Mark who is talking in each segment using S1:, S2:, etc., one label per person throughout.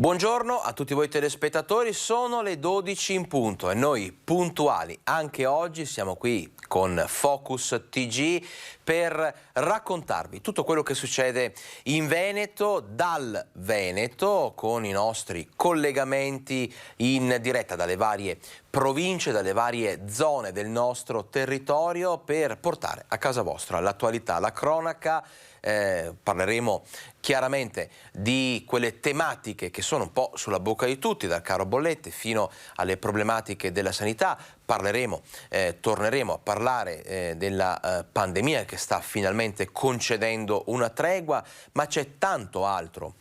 S1: Buongiorno a tutti voi telespettatori, sono le 12 in punto e noi puntuali anche oggi siamo qui con Focus TG per raccontarvi tutto quello che succede in Veneto, dal Veneto, con i nostri collegamenti in diretta dalle varie province, dalle varie zone del nostro territorio per portare a casa vostra l'attualità, la cronaca. Parleremo chiaramente di quelle tematiche che sono un po' sulla bocca di tutti, dal caro bollette fino alle problematiche della sanità. Torneremo a parlare della pandemia che sta finalmente concedendo una tregua, ma c'è tanto altro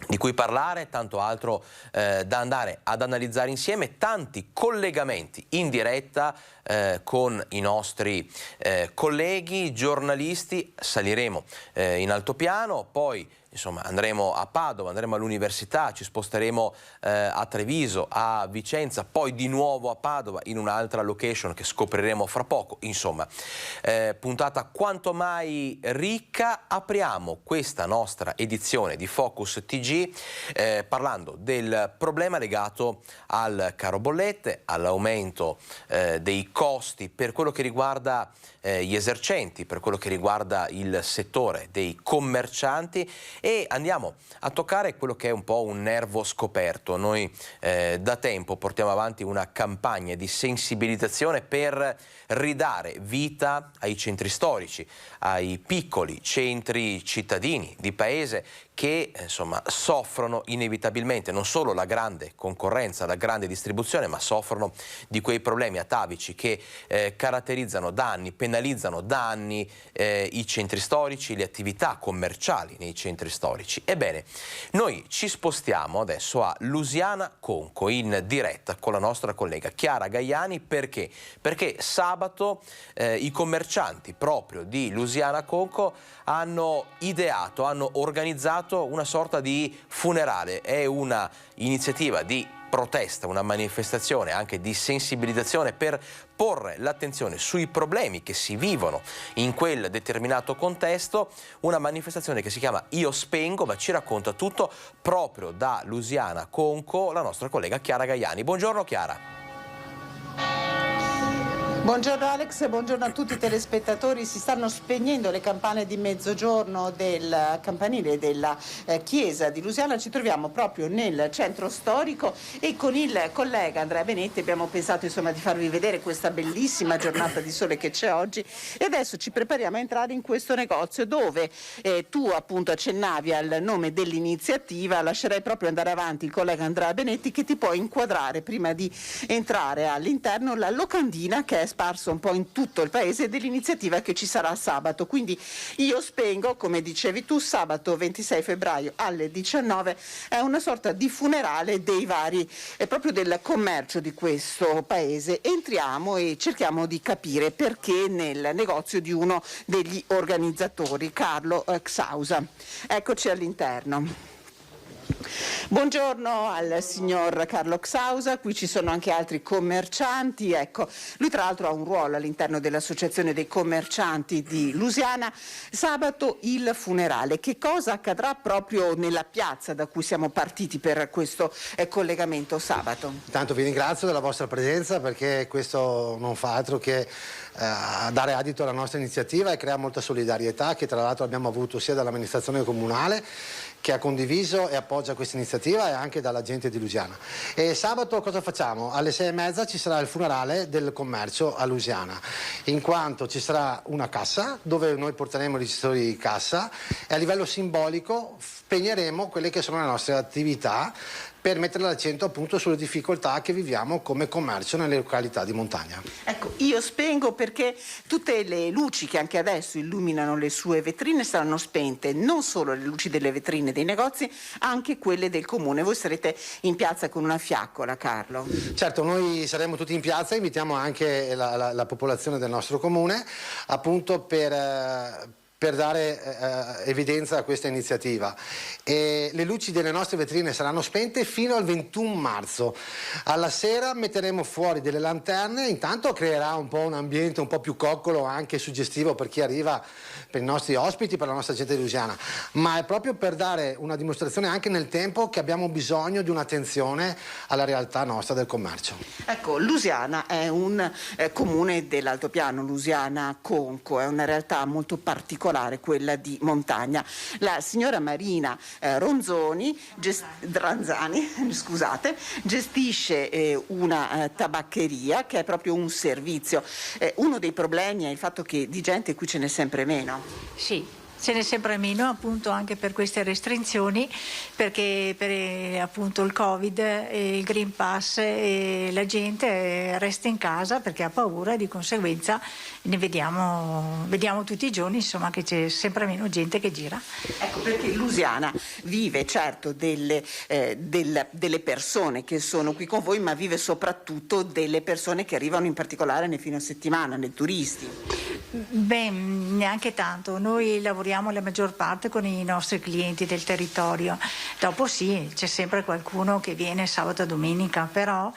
S1: di cui parlare, tanto altro da andare ad analizzare insieme, tanti collegamenti in diretta con i nostri colleghi giornalisti. Saliremo in altopiano, poi insomma andremo a Padova, andremo all'università, ci sposteremo a Treviso, a Vicenza, poi di nuovo a Padova in un'altra location che scopriremo fra poco. Insomma, puntata quanto mai ricca. Apriamo questa nostra edizione di Focus TG parlando del problema legato al caro bollette, all'aumento dei costi per quello che riguarda gli esercenti, per quello che riguarda il settore dei commercianti, e andiamo a toccare quello che è un po' un nervo scoperto. Noi da tempo portiamo avanti una campagna di sensibilizzazione per ridare vita ai centri storici, ai piccoli centri cittadini di paese che insomma soffrono inevitabilmente non solo la grande concorrenza, la grande distribuzione, ma soffrono di quei problemi atavici che caratterizzano da anni, penalizzano da anni i centri storici, le attività commerciali nei centri storici. Ebbene, noi ci spostiamo adesso a Lusiana Conco in diretta con la nostra collega Chiara Gaiani. Perché? Perché sabato i commercianti proprio di Lusiana Conco hanno ideato, hanno organizzato una sorta di funerale. È una iniziativa di protesta, una manifestazione anche di sensibilizzazione per porre l'attenzione sui problemi che si vivono in quel determinato contesto. Una manifestazione che si chiama Io Spengo, ma ci racconta tutto proprio da Lusiana Conco la nostra collega Chiara Gaiani. Buongiorno Chiara.
S2: Buongiorno Alex, buongiorno a tutti i telespettatori. Si stanno spegnendo le campane di mezzogiorno del campanile della chiesa di Lusiana. Ci troviamo proprio nel centro storico e con il collega Andrea Benetti abbiamo pensato insomma di farvi vedere questa bellissima giornata di sole che c'è oggi, e adesso ci prepariamo a entrare in questo negozio dove tu appunto accennavi al nome dell'iniziativa. Lascerei proprio andare avanti il collega Andrea Benetti che ti può inquadrare prima di entrare all'interno la locandina che è sparso un po' in tutto il paese dell'iniziativa che ci sarà sabato. Quindi Io Spengo, come dicevi tu, sabato 26 febbraio alle 19 è una sorta di funerale dei vari, proprio del commercio di questo paese. Entriamo e cerchiamo di capire perché nel negozio di uno degli organizzatori, Carlo Xausa. Eccoci all'interno. Buongiorno al signor Carlo Xausa, qui ci sono anche altri commercianti. Ecco, lui tra l'altro ha un ruolo all'interno dell'associazione dei commercianti di Lusiana. Sabato il funerale, che cosa accadrà proprio nella piazza da cui siamo partiti per questo collegamento sabato?
S3: Intanto vi ringrazio della vostra presenza, perché questo non fa altro che dare adito alla nostra iniziativa e crea molta solidarietà, che tra l'altro abbiamo avuto sia dall'amministrazione comunale, che ha condiviso e appoggia questa iniziativa, e anche dalla gente di Lusiana. E sabato cosa facciamo? Alle 6:30 ci sarà il funerale del commercio a Lusiana, in quanto ci sarà una cassa dove noi porteremo i ricettatori di cassa e a livello simbolico spegneremo quelle che sono le nostre attività per mettere l'accento appunto sulle difficoltà che viviamo come commercio nelle località di montagna.
S2: Ecco, io spengo perché tutte le luci che anche adesso illuminano le sue vetrine saranno spente, non solo le luci delle vetrine dei negozi, anche quelle del comune. Voi sarete in piazza con una fiaccola, Carlo?
S3: Certo, noi saremo tutti in piazza, invitiamo anche la popolazione del nostro comune appunto per per dare evidenza a questa iniziativa. E le luci delle nostre vetrine saranno spente fino al 21 marzo. Alla sera metteremo fuori delle lanterne, intanto creerà un po' un ambiente un po' più coccolo, anche suggestivo per chi arriva, per i nostri ospiti, per la nostra gente di Lusiana, ma è proprio per dare una dimostrazione anche nel tempo che abbiamo bisogno di un'attenzione alla realtà nostra del commercio.
S2: Ecco, Lusiana è un comune dell'altopiano, Lusiana-Conco, è una realtà molto particolare, quella di montagna. La signora Marina Ranzani gestisce una tabaccheria che è proprio un servizio. Uno dei problemi è il fatto che di gente qui ce n'è sempre meno.
S4: Sì. Ce n'è sempre meno, appunto, anche per queste restrizioni, perché per appunto il Covid e il Green Pass e la gente resta in casa perché ha paura, e di conseguenza ne vediamo tutti i giorni, insomma, che c'è sempre meno gente che gira.
S2: Ecco, perché Lusiana vive certo delle persone che sono qui con voi, ma vive soprattutto delle persone che arrivano in particolare nel fine settimana, dei turisti.
S4: Beh, neanche tanto, noi lavoriamo la maggior parte con i nostri clienti del territorio, dopo sì, c'è sempre qualcuno che viene sabato e domenica, però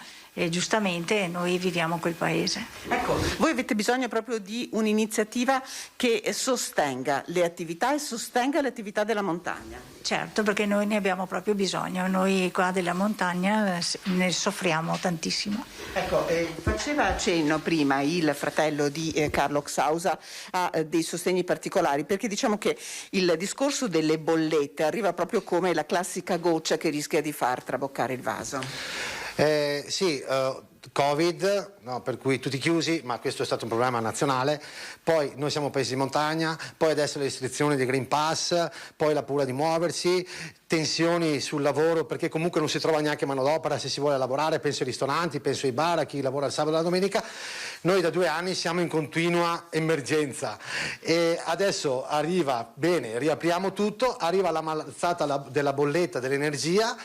S4: giustamente noi viviamo quel paese.
S2: Ecco, voi avete bisogno proprio di un'iniziativa che sostenga le attività e sostenga le attività della montagna.
S4: Certo, perché noi ne abbiamo proprio bisogno, noi qua della montagna ne soffriamo tantissimo.
S2: Ecco, faceva cenno prima il fratello di Carlo Xausa a dei sostegni particolari, perché diciamo che il discorso delle bollette arriva proprio come la classica goccia che rischia di far traboccare il vaso.
S3: Sì, Covid, no, per cui tutti chiusi, ma questo è stato un problema nazionale. Poi noi siamo paesi di montagna, poi adesso le restrizioni del Green Pass, poi la paura di muoversi, tensioni sul lavoro perché comunque non si trova neanche manodopera se si vuole lavorare, penso ai ristoranti, penso ai bar, a chi lavora il sabato e la domenica. Noi da 2 anni siamo in continua emergenza e adesso arriva, bene, riapriamo tutto, arriva la mazzata della bolletta dell'energia.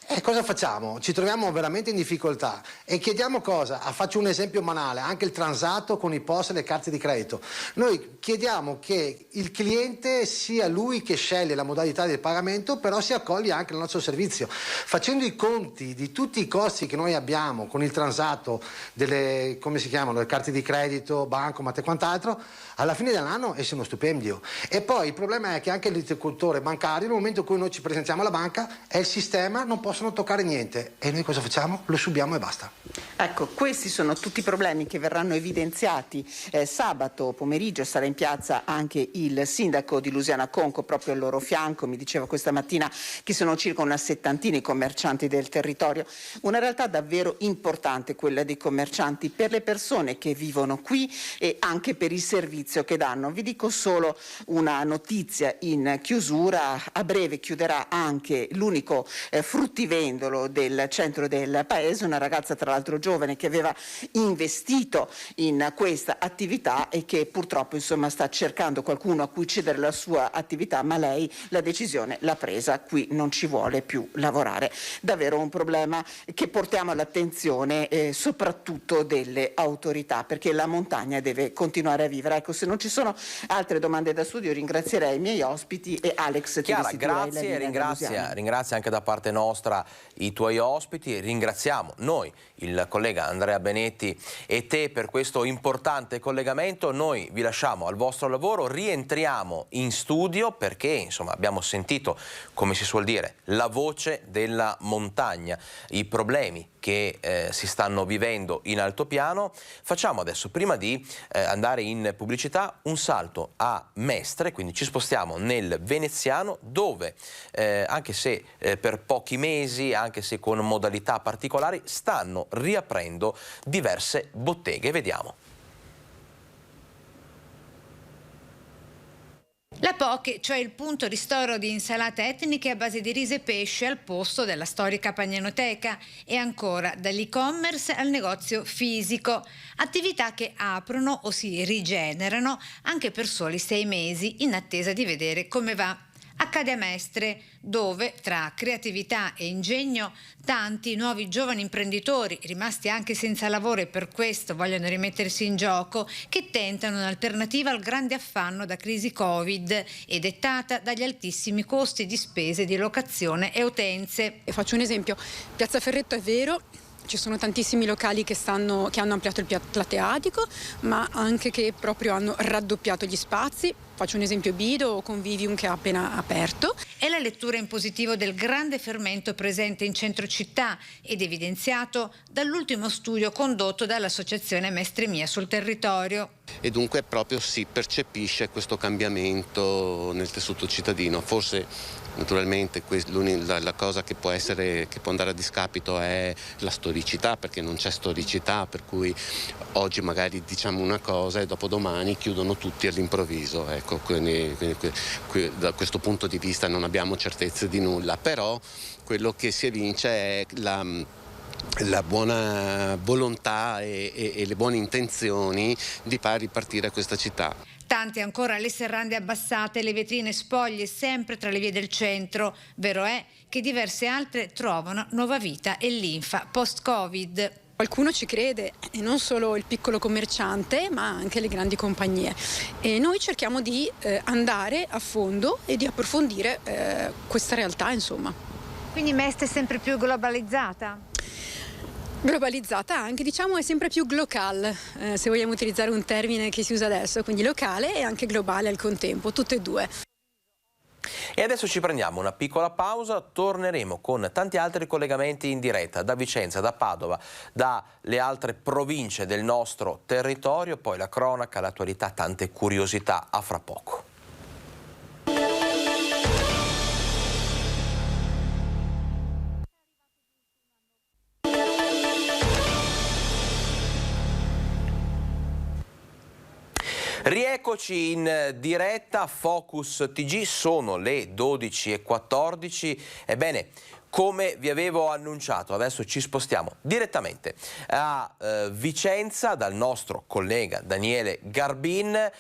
S3: E cosa facciamo? Ci troviamo veramente in difficoltà e chiediamo cosa? Faccio un esempio banale, anche il transato con i POS e le carte di credito. Noi chiediamo che il cliente sia lui che sceglie la modalità di pagamento, però si accoglie anche il nostro servizio. Facendo i conti di tutti i costi che noi abbiamo con il transato delle, come si chiamano, le carte di credito, bancomat e quant'altro, alla fine dell'anno esce uno stipendio. E poi il problema è che anche l'interlocutore bancario, nel momento in cui noi ci presentiamo alla banca, è il sistema, non possono toccare niente. E noi cosa facciamo? Lo subiamo e basta.
S2: Ecco, questi sono tutti i problemi che verranno evidenziati sabato pomeriggio. Sarà in piazza anche il sindaco di Lusiana Conco, proprio al loro fianco. Mi diceva questa mattina che sono circa una settantina i commercianti del territorio. Una realtà davvero importante quella dei commercianti per le persone che vivono qui e anche per il servizio che danno. Vi dico solo una notizia in chiusura: a breve chiuderà anche l'unico fruttivendolo del centro del paese, una ragazza tra l'altro giovane che aveva investito in questa attività e che purtroppo insomma sta cercando qualcuno a cui cedere la sua attività, ma lei la decisione l'ha presa, qui non ci vuole più lavorare. Davvero un problema che portiamo all'attenzione soprattutto delle autorità, perché la montagna deve continuare a vivere. Ecco, se non ci sono altre domande da studio ringrazierei i miei ospiti e Alex.
S1: Chiara, grazie, ringrazia anche da parte nostra i tuoi ospiti, ringraziamo noi, il collega Andrea Benetti e te per questo importante collegamento. Noi vi lasciamo al vostro lavoro, rientriamo in studio perché insomma abbiamo sentito, come si suol dire, la voce della montagna, i problemi che si stanno vivendo in altopiano. Facciamo adesso, prima di andare in pubblicità, un salto a Mestre, quindi ci spostiamo nel veneziano dove anche se per pochi mesi, anche se con modalità particolari, stanno riaprendo diverse botteghe. Vediamo.
S5: La Poke, cioè il punto ristoro di insalate etniche a base di riso e pesce al posto della storica pagnanoteca, e ancora dall'e-commerce al negozio fisico, attività che aprono o si rigenerano anche per soli 6 mesi in attesa di vedere come va. A accade a Mestre, dove tra creatività e ingegno tanti nuovi giovani imprenditori, rimasti anche senza lavoro e per questo vogliono rimettersi in gioco, che tentano un'alternativa al grande affanno da crisi Covid e dettata dagli altissimi costi di spese di locazione e utenze.
S6: E faccio un esempio, Piazza Ferretto è vero, ci sono tantissimi locali che hanno ampliato il plateatico, ma anche che proprio hanno raddoppiato gli spazi. Faccio un esempio Bido o Convivium che ha appena aperto.
S5: È la lettura in positivo del grande fermento presente in centro città ed evidenziato dall'ultimo studio condotto dall'associazione Mestre Mia sul territorio.
S7: E dunque proprio si percepisce questo cambiamento nel tessuto cittadino. Forse naturalmente la cosa che può andare a discapito è la storicità, perché non c'è storicità, per cui oggi magari diciamo una cosa e dopodomani chiudono tutti all'improvviso. Ecco, quindi da questo punto di vista non abbiamo certezze di nulla, però quello che si evince è la buona volontà e le buone intenzioni di far ripartire questa città.
S5: Tante ancora le serrande abbassate, le vetrine spoglie sempre tra le vie del centro. Vero è che diverse altre trovano nuova vita e linfa post-Covid.
S6: Qualcuno ci crede, e non solo il piccolo commerciante, ma anche le grandi compagnie. E noi cerchiamo di andare a fondo e di approfondire questa realtà, insomma.
S5: Quindi Mestre è sempre più globalizzata?
S6: Globalizzata anche, diciamo, è sempre più glocal, se vogliamo utilizzare un termine che si usa adesso, quindi locale e anche globale al contempo, tutte e due.
S1: E adesso ci prendiamo una piccola pausa, torneremo con tanti altri collegamenti in diretta da Vicenza, da Padova, dalle altre province del nostro territorio, poi la cronaca, l'attualità, tante curiosità, a fra poco. Rieccoci in diretta, Focus TG, sono le 12:14. Ebbene, come vi avevo annunciato, adesso ci spostiamo direttamente a Vicenza dal nostro collega Daniele Garbin,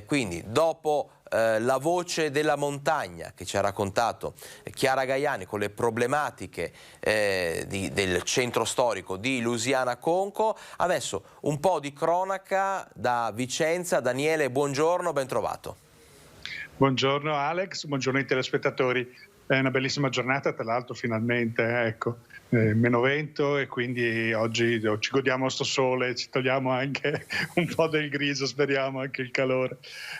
S1: quindi dopo la voce della montagna che ci ha raccontato Chiara Gaiani con le problematiche del centro storico di Lusiana Conco, adesso un po' di cronaca da Vicenza. Daniele, buongiorno, ben trovato.
S8: Buongiorno Alex, buongiorno ai telespettatori. È una bellissima giornata, tra l'altro finalmente, ecco, meno vento e quindi oggi ci godiamo sto sole, ci togliamo anche un po' del grigio, speriamo anche il calore.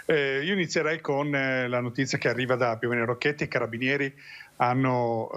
S8: Io inizierei con la notizia che arriva da Piovene Rocchetti. I carabinieri hanno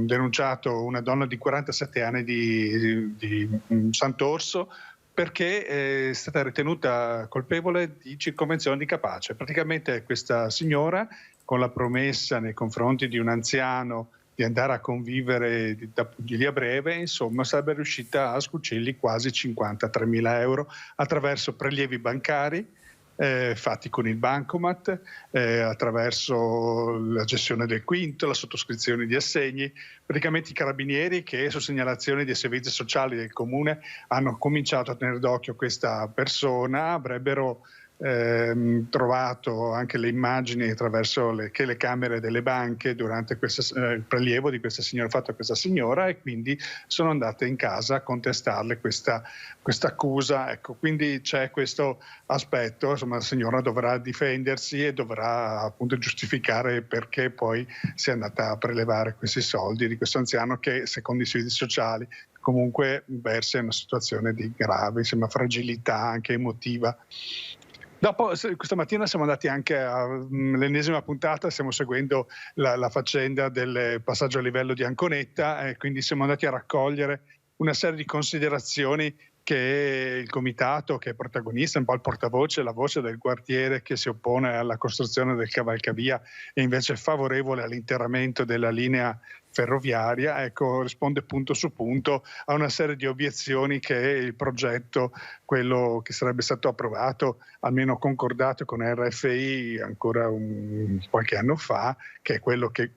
S8: denunciato una donna di 47 anni di Sant'Orso perché è stata ritenuta colpevole di circonvenzione di capace. Praticamente questa signora, con la promessa nei confronti di un anziano di andare a convivere di lì a breve, insomma, sarebbe riuscita a scucirgli quasi 53.000 euro attraverso prelievi bancari fatti con il bancomat, attraverso la gestione del quinto, la sottoscrizione di assegni. Praticamente i carabinieri, che su segnalazioni dei servizi sociali del comune hanno cominciato a tenere d'occhio questa persona, avrebbero trovato anche le immagini attraverso le camere delle banche durante il prelievo di questa signora, fatto a questa signora, e quindi sono andate in casa a contestarle questa accusa. Ecco, quindi c'è questo aspetto, insomma, la signora dovrà difendersi e dovrà appunto giustificare perché poi si è andata a prelevare questi soldi di questo anziano che, secondo i servizi sociali, comunque versa in una situazione di grave, insomma, fragilità anche emotiva. Dopo, questa mattina siamo andati anche all'ennesima puntata, stiamo seguendo la faccenda del passaggio a livello di Anconetta, e quindi siamo andati a raccogliere una serie di considerazioni che il comitato, che è protagonista, un po' il portavoce, la voce del quartiere che si oppone alla costruzione del cavalcavia e invece è favorevole all'interramento della linea ferroviaria, ecco, risponde punto su punto a una serie di obiezioni che il progetto, quello che sarebbe stato approvato, almeno concordato con RFI ancora qualche anno fa, che è quello che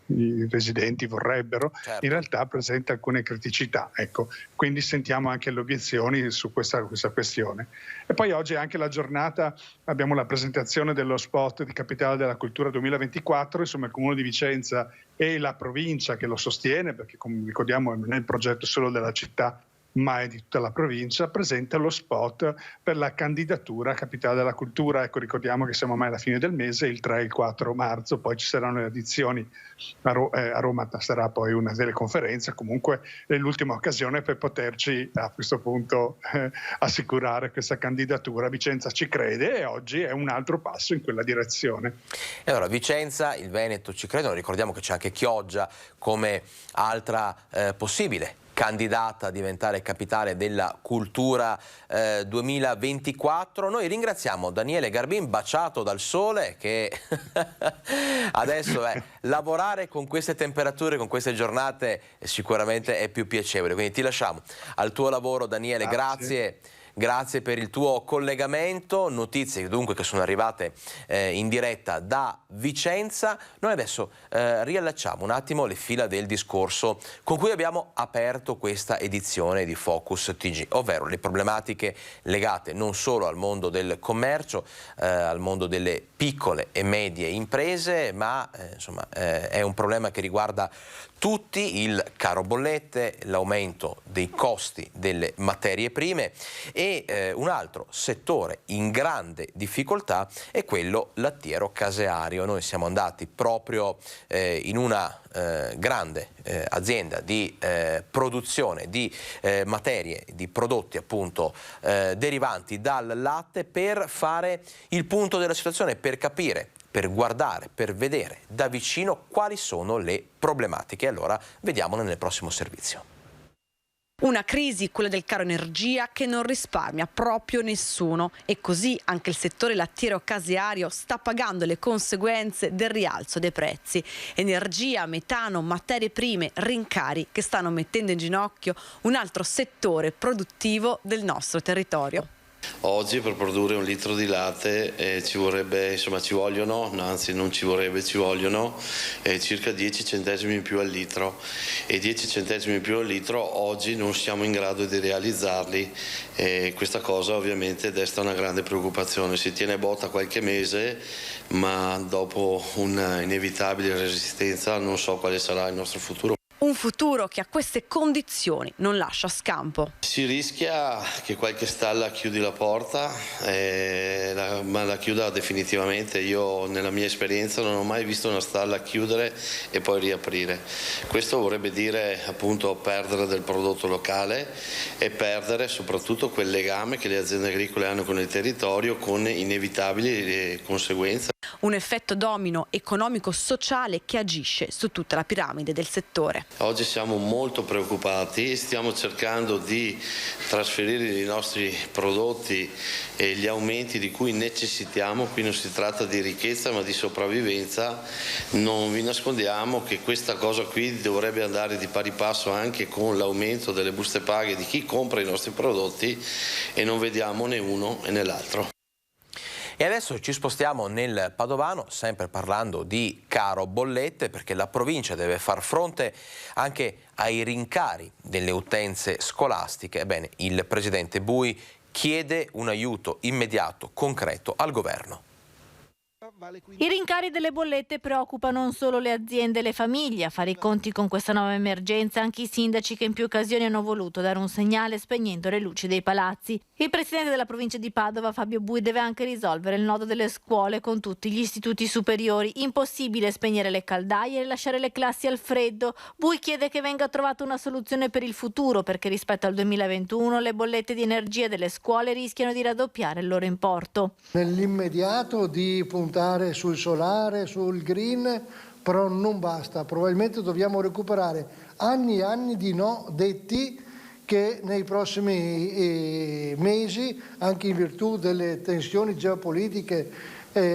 S8: i residenti vorrebbero,
S1: Certo.
S8: in realtà presenta alcune criticità. Ecco, quindi sentiamo anche le obiezioni su questa questione. E poi oggi è anche la giornata, abbiamo la presentazione dello spot di Capitale della Cultura 2024, insomma il Comune di Vicenza e la provincia che lo sostiene, perché come ricordiamo non è il progetto solo della città, ma è di tutta la provincia, presenta lo spot per la candidatura a Capitale della Cultura. Ecco, ricordiamo che siamo ormai alla fine del mese, il 3 e il 4 marzo, poi ci saranno le edizioni, a Roma sarà poi una teleconferenza, comunque è l'ultima occasione per poterci a questo punto assicurare questa candidatura. Vicenza ci crede e oggi è un altro passo in quella direzione.
S1: E allora Vicenza, il Veneto ci credono, ricordiamo che c'è anche Chioggia come altra possibile candidata a diventare capitale della cultura 2024. Noi ringraziamo Daniele Garbin, baciato dal sole, che adesso lavorare con queste temperature, con queste giornate sicuramente è più piacevole, quindi ti lasciamo al tuo lavoro, Daniele. Grazie per il tuo collegamento. Notizie dunque che sono arrivate in diretta da Vicenza. Noi adesso riallacciamo un attimo le fila del discorso con cui abbiamo aperto questa edizione di Focus TG, ovvero le problematiche legate non solo al mondo del commercio, al mondo delle piccole e medie imprese, ma insomma è un problema che riguarda tutti: il caro bollette, l'aumento dei costi delle materie prime e un altro settore in grande difficoltà è quello lattiero caseario. Noi siamo andati proprio in una grande azienda di produzione di materie, di prodotti appunto derivanti dal latte per fare il punto della situazione, per capire, per guardare, per vedere da vicino quali sono le problematiche. Allora vediamole nel prossimo servizio.
S9: Una crisi, quella del caro energia, che non risparmia proprio nessuno, e così anche il settore lattiero caseario sta pagando le conseguenze del rialzo dei prezzi. Energia, metano, materie prime, rincari che stanno mettendo in ginocchio un altro settore produttivo del nostro territorio.
S10: Oggi per produrre un litro di latte ci vogliono, no, anzi non ci vorrebbe, ci vogliono circa 10 centesimi in più al litro, e 10 centesimi in più al litro oggi non siamo in grado di realizzarli, e questa cosa ovviamente desta una grande preoccupazione. Si tiene botta qualche mese, ma dopo un'inevitabile resistenza non so quale sarà il nostro futuro.
S9: Un futuro che a queste condizioni non lascia scampo.
S10: Si rischia che qualche stalla chiudi la porta, ma la chiuda definitivamente. Io nella mia esperienza non ho mai visto una stalla chiudere e poi riaprire. Questo vorrebbe dire appunto perdere del prodotto locale e perdere soprattutto quel legame che le aziende agricole hanno con il territorio, con inevitabili conseguenze.
S9: Un effetto domino economico-sociale che agisce su tutta la piramide del settore.
S10: Oggi siamo molto preoccupati, stiamo cercando di trasferire i nostri prodotti e gli aumenti di cui necessitiamo. Qui non si tratta di ricchezza ma di sopravvivenza. Non vi nascondiamo che questa cosa qui dovrebbe andare di pari passo anche con l'aumento delle buste paga di chi compra i nostri prodotti, e non vediamo né uno né l'altro.
S1: E adesso ci spostiamo nel Padovano, sempre parlando di caro bollette, perché la provincia deve far fronte anche ai rincari delle utenze scolastiche. Ebbene, il presidente Bui chiede un aiuto immediato, concreto al governo.
S11: I rincari delle bollette preoccupano non solo le aziende e le famiglie. A fare i conti con questa nuova emergenza anche i sindaci, che in più occasioni hanno voluto dare un segnale spegnendo le luci dei palazzi. Il presidente della provincia di Padova, Fabio Bui, deve anche risolvere il nodo delle scuole con tutti gli istituti superiori. Impossibile spegnere le caldaie e lasciare le classi al freddo. Bui chiede che venga trovata una soluzione per il futuro, perché rispetto al 2021 le bollette di energia delle scuole rischiano di raddoppiare il loro importo.
S12: Nell'immediato di puntare sul solare, sul green, però non basta. Probabilmente dobbiamo recuperare anni e anni di no detti che nei prossimi mesi, anche in virtù delle tensioni geopolitiche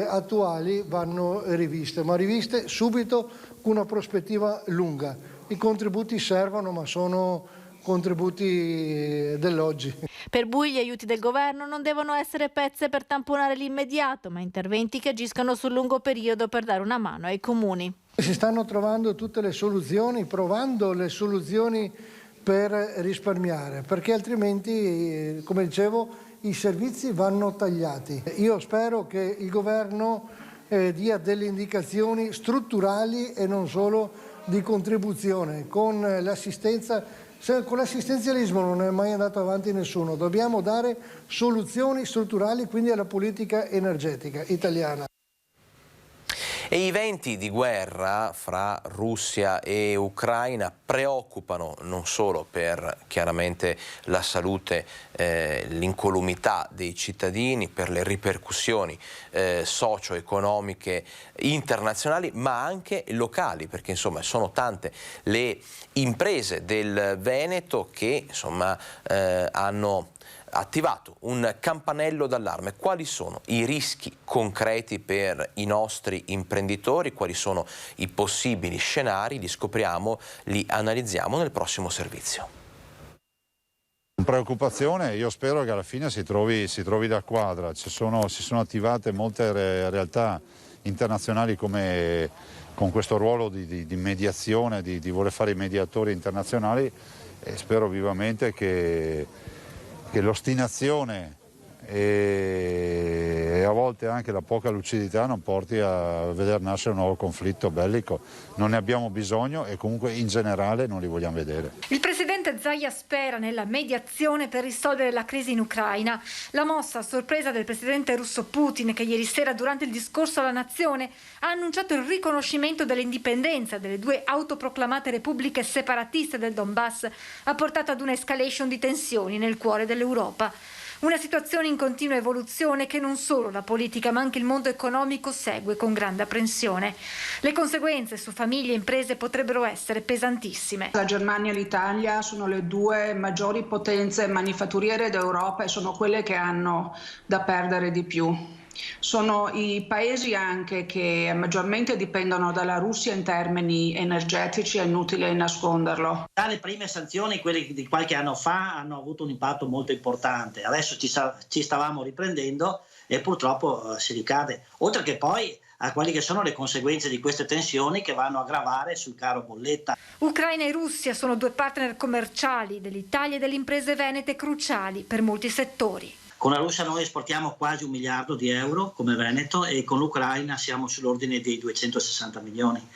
S12: attuali, vanno riviste, ma riviste subito con una prospettiva lunga. I contributi servono, ma sono contributi dell'oggi.
S11: Per Bui gli aiuti del governo non devono essere pezze per tamponare l'immediato, ma interventi che agiscano sul lungo periodo per dare una mano ai comuni.
S12: Si stanno trovando tutte le soluzioni, provando le soluzioni per risparmiare, perché altrimenti, come dicevo, i servizi vanno tagliati. Io spero che il governo dia delle indicazioni strutturali e non solo di contribuzione. Con l'assistenzialismo non è mai andato avanti nessuno, dobbiamo dare soluzioni strutturali quindi alla politica energetica italiana.
S1: E i venti di guerra fra Russia e Ucraina preoccupano non solo per chiaramente la salute, l'incolumità dei cittadini, per le ripercussioni socio-economiche internazionali, ma anche locali, perché insomma sono tante le imprese del Veneto che insomma hanno attivato un campanello d'allarme. Quali sono i rischi concreti per i nostri imprenditori? Quali sono i possibili scenari? Li scopriamo, li analizziamo nel prossimo servizio.
S13: Preoccupazione, io spero che alla fine si trovi la quadra. Si sono attivate molte realtà internazionali con questo ruolo di mediazione, di voler fare i mediatori internazionali, e spero vivamente che l'ostinazione e a volte anche la poca lucidità non porti a vedere nascere un nuovo conflitto bellico. Non ne abbiamo bisogno e comunque in generale non li vogliamo vedere.
S14: Il presidente Zaia spera nella mediazione per risolvere la crisi in Ucraina. La mossa a sorpresa del presidente russo Putin, che ieri sera durante il discorso alla nazione ha annunciato il riconoscimento dell'indipendenza delle due autoproclamate repubbliche separatiste del Donbass, ha portato ad un'escalation di tensioni nel cuore dell'Europa. Una situazione in continua evoluzione che non solo la politica ma anche il mondo economico segue con grande apprensione. Le conseguenze su famiglie e imprese potrebbero essere pesantissime.
S15: La Germania e l'Italia sono le due maggiori potenze manifatturiere d'Europa e sono quelle che hanno da perdere di più. Sono i paesi anche che maggiormente dipendono dalla Russia in termini energetici, è inutile nasconderlo.
S16: Le prime sanzioni, quelle di qualche anno fa, hanno avuto un impatto molto importante. Adesso ci stavamo riprendendo e purtroppo si ricade. Oltre che poi a quelle che sono le conseguenze di queste tensioni che vanno a gravare sul caro bolletta.
S14: Ucraina e Russia sono due partner commerciali dell'Italia e delle imprese venete cruciali per molti settori.
S16: Con la Russia noi esportiamo quasi 1 miliardo di euro come Veneto e con l'Ucraina siamo sull'ordine dei 260 milioni.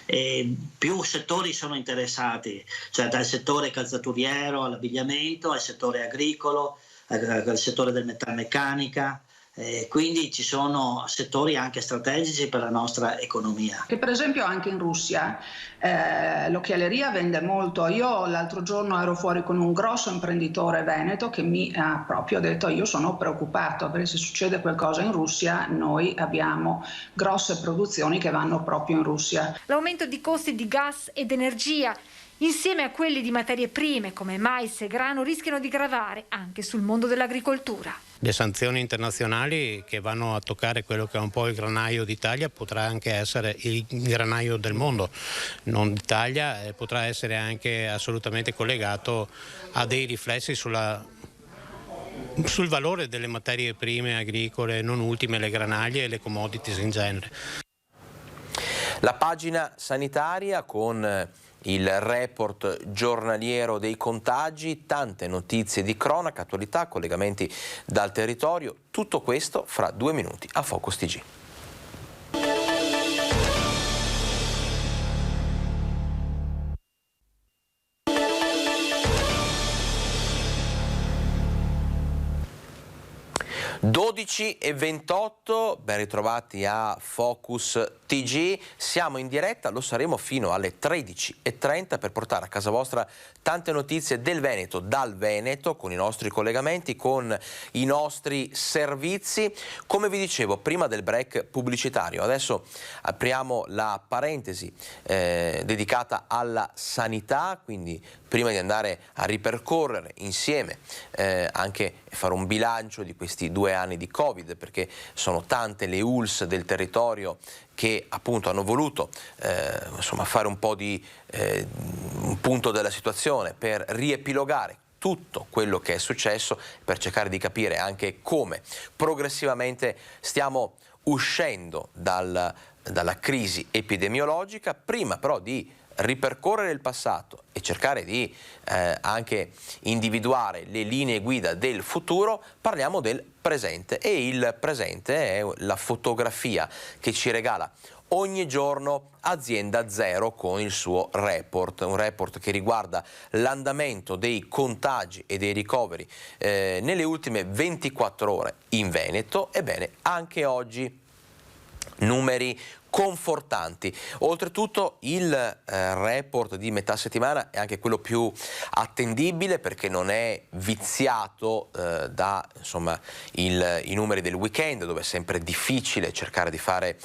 S16: E più settori sono interessati, cioè dal settore calzaturiero all'abbigliamento, al settore agricolo, al settore del metalmeccanica. Quindi ci sono settori anche strategici per la nostra economia.
S15: Che per esempio anche in Russia l'occhialeria vende molto. Io l'altro giorno ero fuori con un grosso imprenditore veneto che mi ha proprio detto: io sono preoccupato perché se succede qualcosa in Russia noi abbiamo grosse produzioni che vanno proprio in Russia.
S14: L'aumento di costi di gas ed energia insieme a quelli di materie prime come mais e grano rischiano di gravare anche sul mondo dell'agricoltura.
S17: Le sanzioni internazionali che vanno a toccare quello che è un po' il granaio d'Italia potrà anche essere il granaio del mondo, non d'Italia, potrà essere anche assolutamente collegato a dei riflessi sul valore delle materie prime agricole, non ultime le granaglie e le commodities in genere.
S1: La pagina sanitaria con il report giornaliero dei contagi, tante notizie di cronaca, attualità, collegamenti dal territorio, tutto questo fra 2 minuti a Focus TG. (12:28), ben ritrovati a Focus TG, siamo in diretta, lo saremo fino alle 13:30 per portare a casa vostra tante notizie del Veneto, dal Veneto, con i nostri collegamenti, con i nostri servizi. Come vi dicevo prima del break pubblicitario, adesso apriamo la parentesi dedicata alla sanità, quindi prima di andare a ripercorrere insieme anche fare un bilancio di questi 2 anni di Covid, perché sono tante le ULSS del territorio che appunto hanno voluto fare un po' di un punto della situazione per riepilogare tutto quello che è successo, per cercare di capire anche come progressivamente stiamo uscendo dal dalla crisi epidemiologica. Prima però di ripercorrere il passato e cercare di anche individuare le linee guida del futuro, parliamo del presente, e il presente è la fotografia che ci regala ogni giorno Azienda Zero con il suo report, un report che riguarda l'andamento dei contagi e dei ricoveri nelle ultime 24 ore in Veneto. Ebbene, anche oggi numeri confortanti. Oltretutto il report di metà settimana è anche quello più attendibile, perché non è viziato da i numeri del weekend, dove è sempre difficile cercare di fare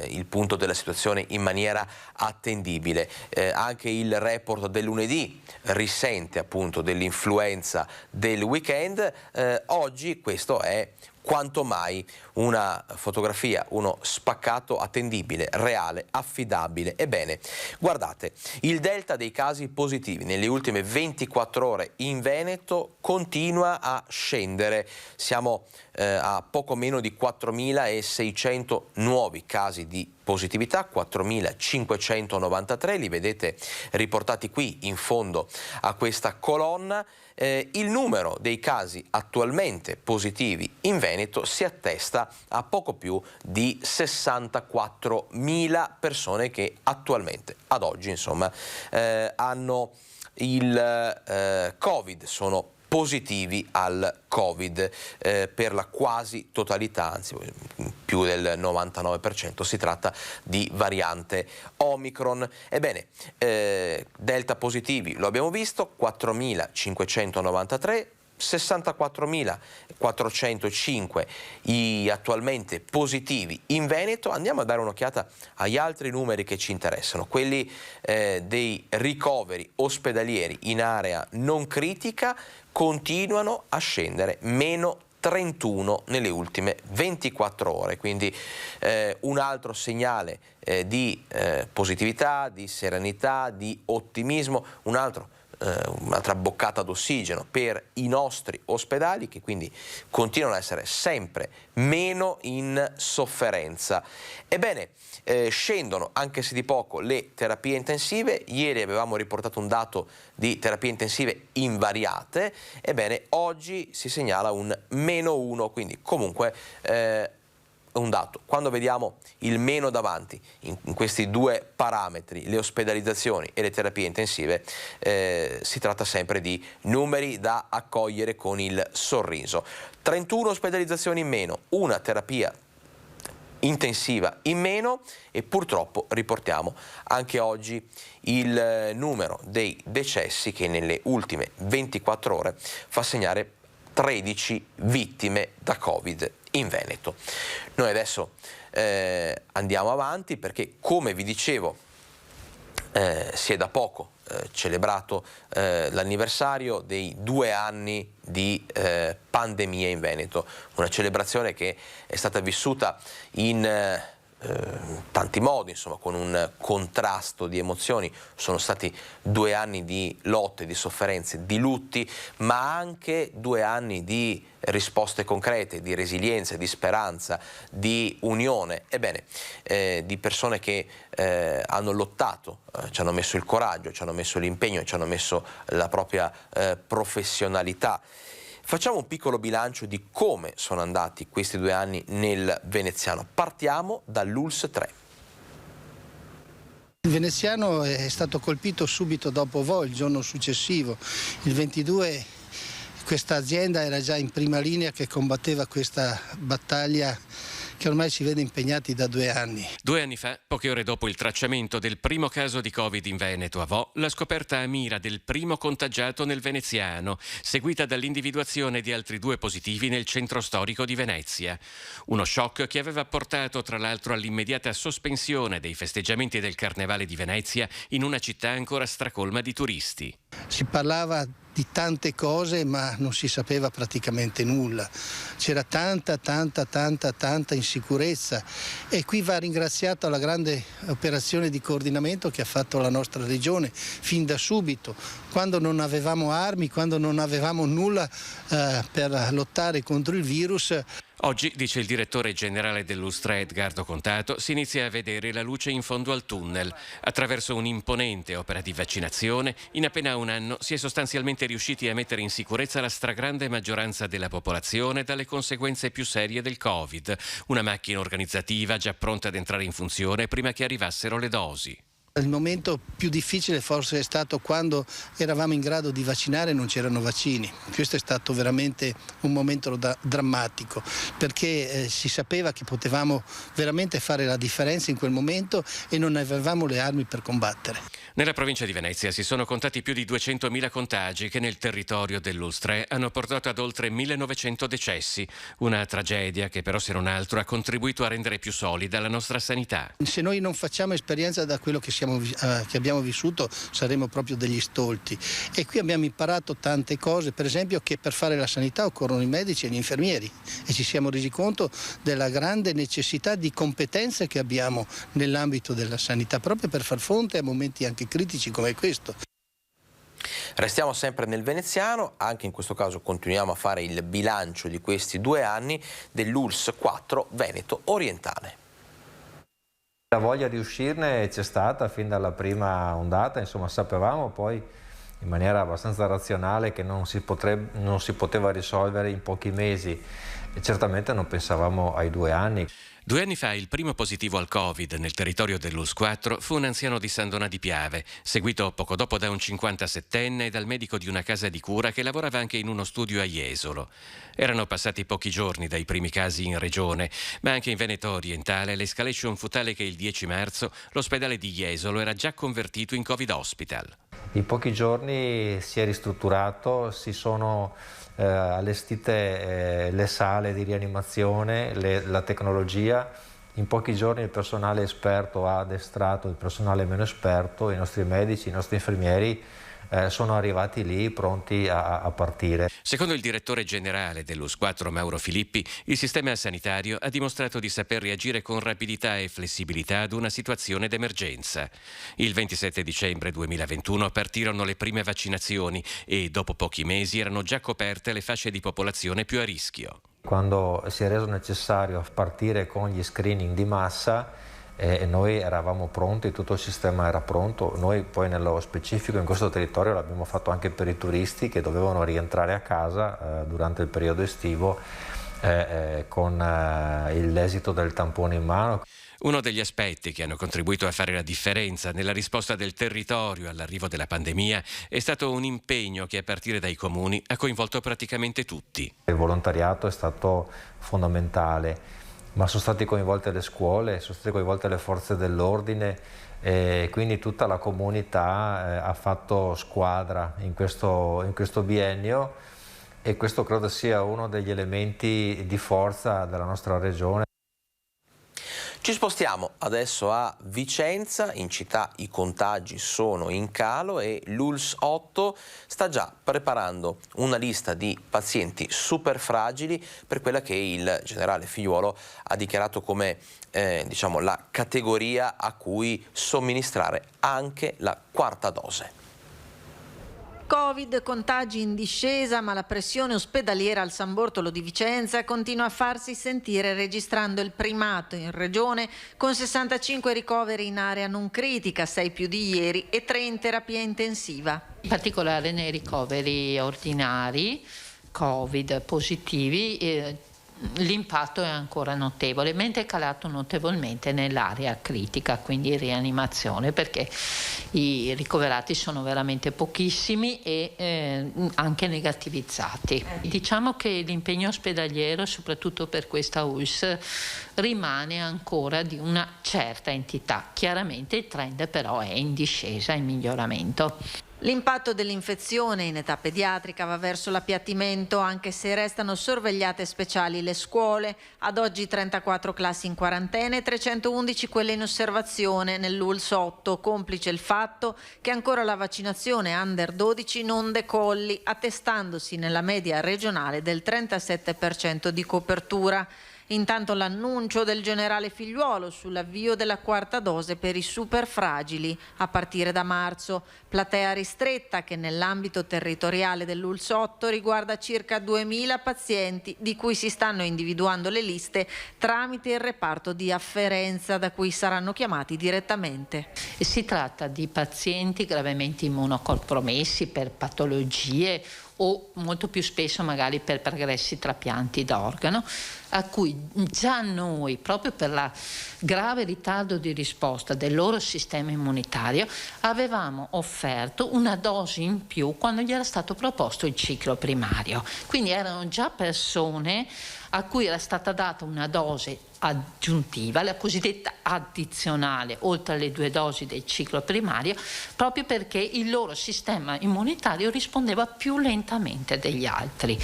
S1: il punto della situazione in maniera attendibile. Anche il report del lunedì risente appunto dell'influenza del weekend. Oggi questo è quanto mai una fotografia, uno spaccato attendibile, reale, affidabile. Ebbene, guardate, il delta dei casi positivi nelle ultime 24 ore in Veneto continua a scendere. Siamo a poco meno di 4.600 nuovi casi di positività, 4.593, li vedete riportati qui in fondo a questa colonna. Il numero dei casi attualmente positivi in Veneto si attesta a poco più di 64.000 persone che attualmente, ad oggi hanno il Covid, sono positivi al Covid per la quasi totalità, anzi più del 99%, si tratta di variante Omicron. Ebbene, delta positivi lo abbiamo visto, 4.593, 64.405 i attualmente positivi in Veneto. Andiamo a dare un'occhiata agli altri numeri che ci interessano, quelli dei ricoveri ospedalieri in area non critica. Continuano a scendere, meno 31 nelle ultime 24 ore, quindi un altro segnale di positività, di serenità, di ottimismo, un'altra boccata d'ossigeno per i nostri ospedali, che quindi continuano a essere sempre meno in sofferenza. Ebbene, scendono, anche se di poco, le terapie intensive. Ieri avevamo riportato un dato di terapie intensive invariate. Ebbene, oggi si segnala un -1, quindi comunque un dato. Quando vediamo il meno davanti in questi due parametri, le ospedalizzazioni e le terapie intensive, si tratta sempre di numeri da accogliere con il sorriso. 31 ospedalizzazioni in meno, una terapia intensiva in meno, e purtroppo riportiamo anche oggi il numero dei decessi, che nelle ultime 24 ore fa segnare 13 vittime da Covid in Veneto. Noi adesso andiamo avanti, perché, come vi dicevo, si è da poco celebrato l'anniversario dei 2 anni di pandemia in Veneto, una celebrazione che è stata vissuta in tanti modi, con un contrasto di emozioni. Sono stati 2 anni di lotte, di sofferenze, di lutti, ma anche 2 anni di risposte concrete, di resilienza, di speranza, di unione. Ebbene, di persone che hanno lottato, ci hanno messo il coraggio, ci hanno messo l'impegno, ci hanno messo la propria professionalità. Facciamo un piccolo bilancio di come sono andati questi 2 anni nel veneziano. Partiamo dall'ULSS 3.
S18: Il veneziano è stato colpito subito dopo voi, il giorno successivo. Il 22 questa azienda era già in prima linea, che combatteva questa battaglia che ormai si vede impegnati da 2 anni.
S19: 2 anni fa, poche ore dopo il tracciamento del primo caso di Covid in Veneto a Vo, la scoperta a Mira del primo contagiato nel veneziano, seguita dall'individuazione di altri 2 positivi nel centro storico di Venezia. Uno shock che aveva portato tra l'altro all'immediata sospensione dei festeggiamenti del Carnevale di Venezia in una città ancora stracolma di turisti.
S18: Si parlava di tante cose, ma non si sapeva praticamente nulla. C'era tanta insicurezza, e qui va ringraziata la grande operazione di coordinamento che ha fatto la nostra regione fin da subito, quando non avevamo armi, quando non avevamo nulla per lottare contro il virus.
S19: Oggi, dice il direttore generale dell'ULSS Edgardo Contato, si inizia a vedere la luce in fondo al tunnel. Attraverso un'imponente opera di vaccinazione, in appena un anno si è sostanzialmente riusciti a mettere in sicurezza la stragrande maggioranza della popolazione dalle conseguenze più serie del Covid. Una macchina organizzativa già pronta ad entrare in funzione prima che arrivassero le dosi.
S18: Il momento più difficile forse è stato quando eravamo in grado di vaccinare e non c'erano vaccini. Questo è stato veramente un momento drammatico, perché si sapeva che potevamo veramente fare la differenza in quel momento e non avevamo le armi per combattere.
S19: Nella provincia di Venezia si sono contati più di 200.000 contagi che nel territorio dell'ULSS hanno portato ad oltre 1.900 decessi. Una tragedia che però, se non altro, ha contribuito a rendere più solida la nostra sanità.
S18: Se noi non facciamo esperienza da quello che abbiamo vissuto, saremo proprio degli stolti. E qui abbiamo imparato tante cose, per esempio che per fare la sanità occorrono i medici e gli infermieri, e ci siamo resi conto della grande necessità di competenze che abbiamo nell'ambito della sanità, proprio per far fronte a momenti anche critici come questo.
S1: Restiamo sempre nel veneziano, anche in questo caso continuiamo a fare il bilancio di questi 2 anni dell'ULSS 4 Veneto Orientale.
S20: La voglia di uscirne c'è stata fin dalla prima ondata, insomma sapevamo poi in maniera abbastanza razionale che non si poteva risolvere in pochi mesi e certamente non pensavamo ai 2 anni.
S19: 2 anni fa il primo positivo al Covid nel territorio dell'ULSS 4 fu un anziano di San Donà di Piave, seguito poco dopo da un 57enne e dal medico di una casa di cura che lavorava anche in uno studio a Jesolo. Erano passati pochi giorni dai primi casi in regione, ma anche in Veneto Orientale l'escalation fu tale che il 10 marzo l'ospedale di Jesolo era già convertito in Covid Hospital.
S20: In pochi giorni si è ristrutturato, si sono allestite le sale di rianimazione, la tecnologia. In pochi giorni il personale esperto ha addestrato il personale meno esperto, i nostri medici, i nostri infermieri sono arrivati lì pronti a partire.
S19: Secondo il direttore generale dell'ULSS 4 Mauro Filippi, il sistema sanitario ha dimostrato di saper reagire con rapidità e flessibilità ad una situazione d'emergenza. Il 27 dicembre 2021 partirono le prime vaccinazioni e dopo pochi mesi erano già coperte le fasce di popolazione più a rischio.
S20: Quando si è reso necessario partire con gli screening di massa, noi eravamo pronti, tutto il sistema era pronto. Noi poi nello specifico in questo territorio l'abbiamo fatto anche per i turisti che dovevano rientrare a casa durante il periodo estivo con l'esito del tampone in mano.
S19: Uno degli aspetti che hanno contribuito a fare la differenza nella risposta del territorio all'arrivo della pandemia è stato un impegno che a partire dai comuni ha coinvolto praticamente tutti.
S20: Il volontariato è stato fondamentale, ma sono state coinvolte le scuole, sono state coinvolte le forze dell'ordine e quindi tutta la comunità ha fatto squadra in questo biennio e questo credo sia uno degli elementi di forza della nostra regione.
S1: Ci spostiamo adesso a Vicenza, in città i contagi sono in calo e l'ULSS 8 sta già preparando una lista di pazienti super fragili per quella che il generale Figliuolo ha dichiarato come la categoria a cui somministrare anche la 4ª dose.
S11: Covid, contagi in discesa, ma la pressione ospedaliera al San Bortolo di Vicenza continua a farsi sentire, registrando il primato in regione con 65 ricoveri in area non critica, 6 più di ieri e 3 in terapia intensiva.
S21: In particolare nei ricoveri ordinari Covid positivi l'impatto è ancora notevole, mentre è calato notevolmente nell'area critica, quindi rianimazione, perché i ricoverati sono veramente pochissimi e anche negativizzati. Diciamo che l'impegno ospedaliero, soprattutto per questa ULSS, rimane ancora di una certa entità. Chiaramente il trend però è in discesa, in miglioramento.
S11: L'impatto dell'infezione in età pediatrica va verso l'appiattimento, anche se restano sorvegliate speciali le scuole. Ad oggi 34 classi in quarantena e 311 quelle in osservazione nell'ULSS 8, complice il fatto che ancora la vaccinazione under 12 non decolli, attestandosi nella media regionale del 37% di copertura.
S4: Intanto l'annuncio del generale Figliuolo sull'avvio della quarta dose per i super fragili a partire da marzo. Platea ristretta che nell'ambito territoriale dell'ULSS 8 riguarda circa 2000 pazienti di cui si stanno individuando le liste tramite il reparto di afferenza da cui saranno chiamati direttamente.
S21: Si tratta di pazienti gravemente immunocompromessi per patologie o molto più spesso magari per progressi trapianti d'organo, a cui già noi, proprio per la grave ritardo di risposta del loro sistema immunitario, avevamo offerto una dose in più quando gli era stato proposto il ciclo primario. Quindi erano già persone a cui era stata data una dose aggiuntiva, la cosiddetta addizionale, oltre alle 2 dosi del ciclo primario, proprio perché il loro sistema immunitario rispondeva più lentamente degli altri.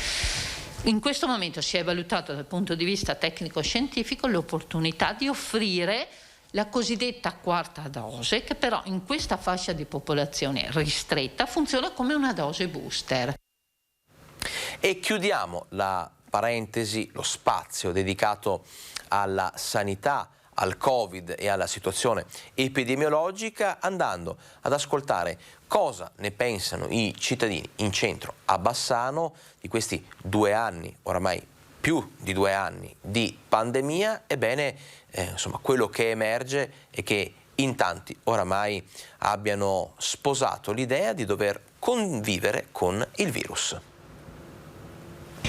S21: In questo momento si è valutato dal punto di vista tecnico-scientifico l'opportunità di offrire la cosiddetta quarta dose, che però in questa fascia di popolazione ristretta funziona come una dose booster.
S1: E chiudiamo la parentesi, lo spazio dedicato alla sanità, al Covid e alla situazione epidemiologica, andando ad ascoltare cosa ne pensano i cittadini in centro a Bassano di questi 2 anni, oramai più di 2 anni di pandemia. Ebbene, insomma, quello che emerge è che in tanti oramai abbiano sposato l'idea di dover convivere con il virus.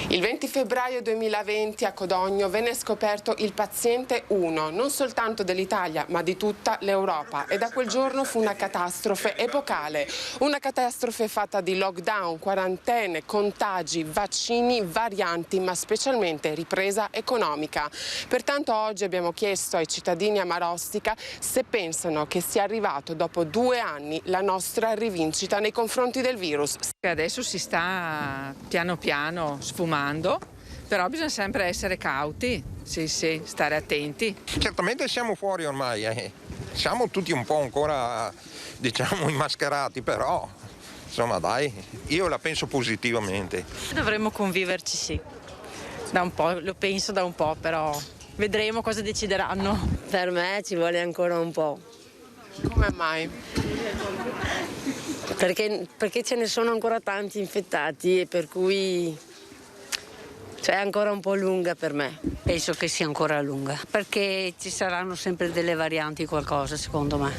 S22: Il 20 febbraio 2020 a Codogno venne scoperto il paziente 1, non soltanto dell'Italia ma di tutta l'Europa, e da quel giorno fu una catastrofe epocale, una catastrofe fatta di lockdown, quarantene, contagi, vaccini, varianti, ma specialmente ripresa economica. Pertanto oggi abbiamo chiesto ai cittadini a Marostica se pensano che sia arrivato dopo 2 anni la nostra rivincita nei confronti del virus.
S23: Adesso si sta piano piano sfumando, però bisogna sempre essere cauti, sì, stare attenti.
S24: Certamente siamo fuori ormai, siamo tutti un po' ancora, diciamo, immascherati, però insomma dai, io la penso positivamente.
S25: Dovremmo conviverci, sì, da un po', lo penso da un po', però vedremo cosa decideranno.
S26: Per me ci vuole ancora un po'.
S22: Come mai?
S26: Perché ce ne sono ancora tanti infettati e per cui è ancora un po' lunga per me.
S27: Penso che sia ancora lunga, perché ci saranno sempre delle varianti qualcosa, secondo me.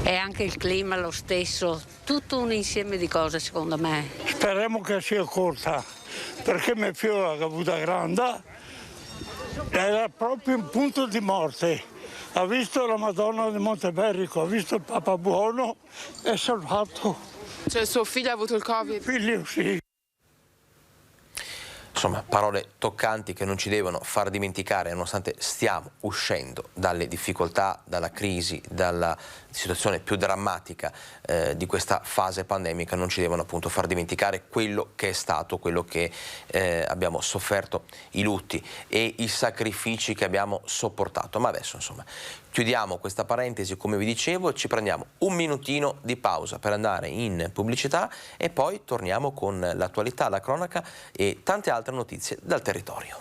S27: E anche il clima lo stesso, tutto un insieme di cose, secondo me.
S28: Speriamo che sia corta, perché mia figlia che ha avuto grande era proprio in punto di morte. Ha visto la Madonna di Monteberico, ha visto il Papa Buono e è salvato.
S22: Cioè suo figlio ha avuto il Covid?
S28: Figlio, sì.
S1: Insomma, parole toccanti che non ci devono far dimenticare, nonostante stiamo uscendo dalle difficoltà, dalla crisi, dalla situazione più drammatica di questa fase pandemica, non ci devono appunto far dimenticare quello che è stato, quello che abbiamo sofferto, i lutti e i sacrifici che abbiamo sopportato. Ma adesso, insomma, chiudiamo questa parentesi, come vi dicevo, ci prendiamo un minutino di pausa per andare in pubblicità e poi torniamo con l'attualità, la cronaca e tante altre notizie dal territorio.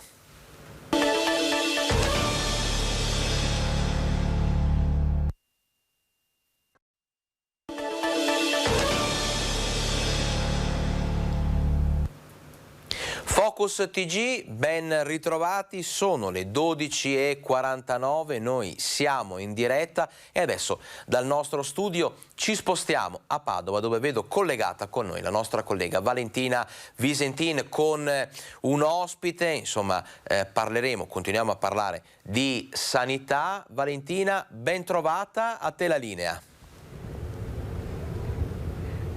S1: Focus TG, ben ritrovati, sono le 12:49, noi siamo in diretta e adesso dal nostro studio ci spostiamo a Padova, dove vedo collegata con noi la nostra collega Valentina Visentin con un ospite. Insomma, continuiamo a parlare di sanità. Valentina, ben trovata, a te la linea.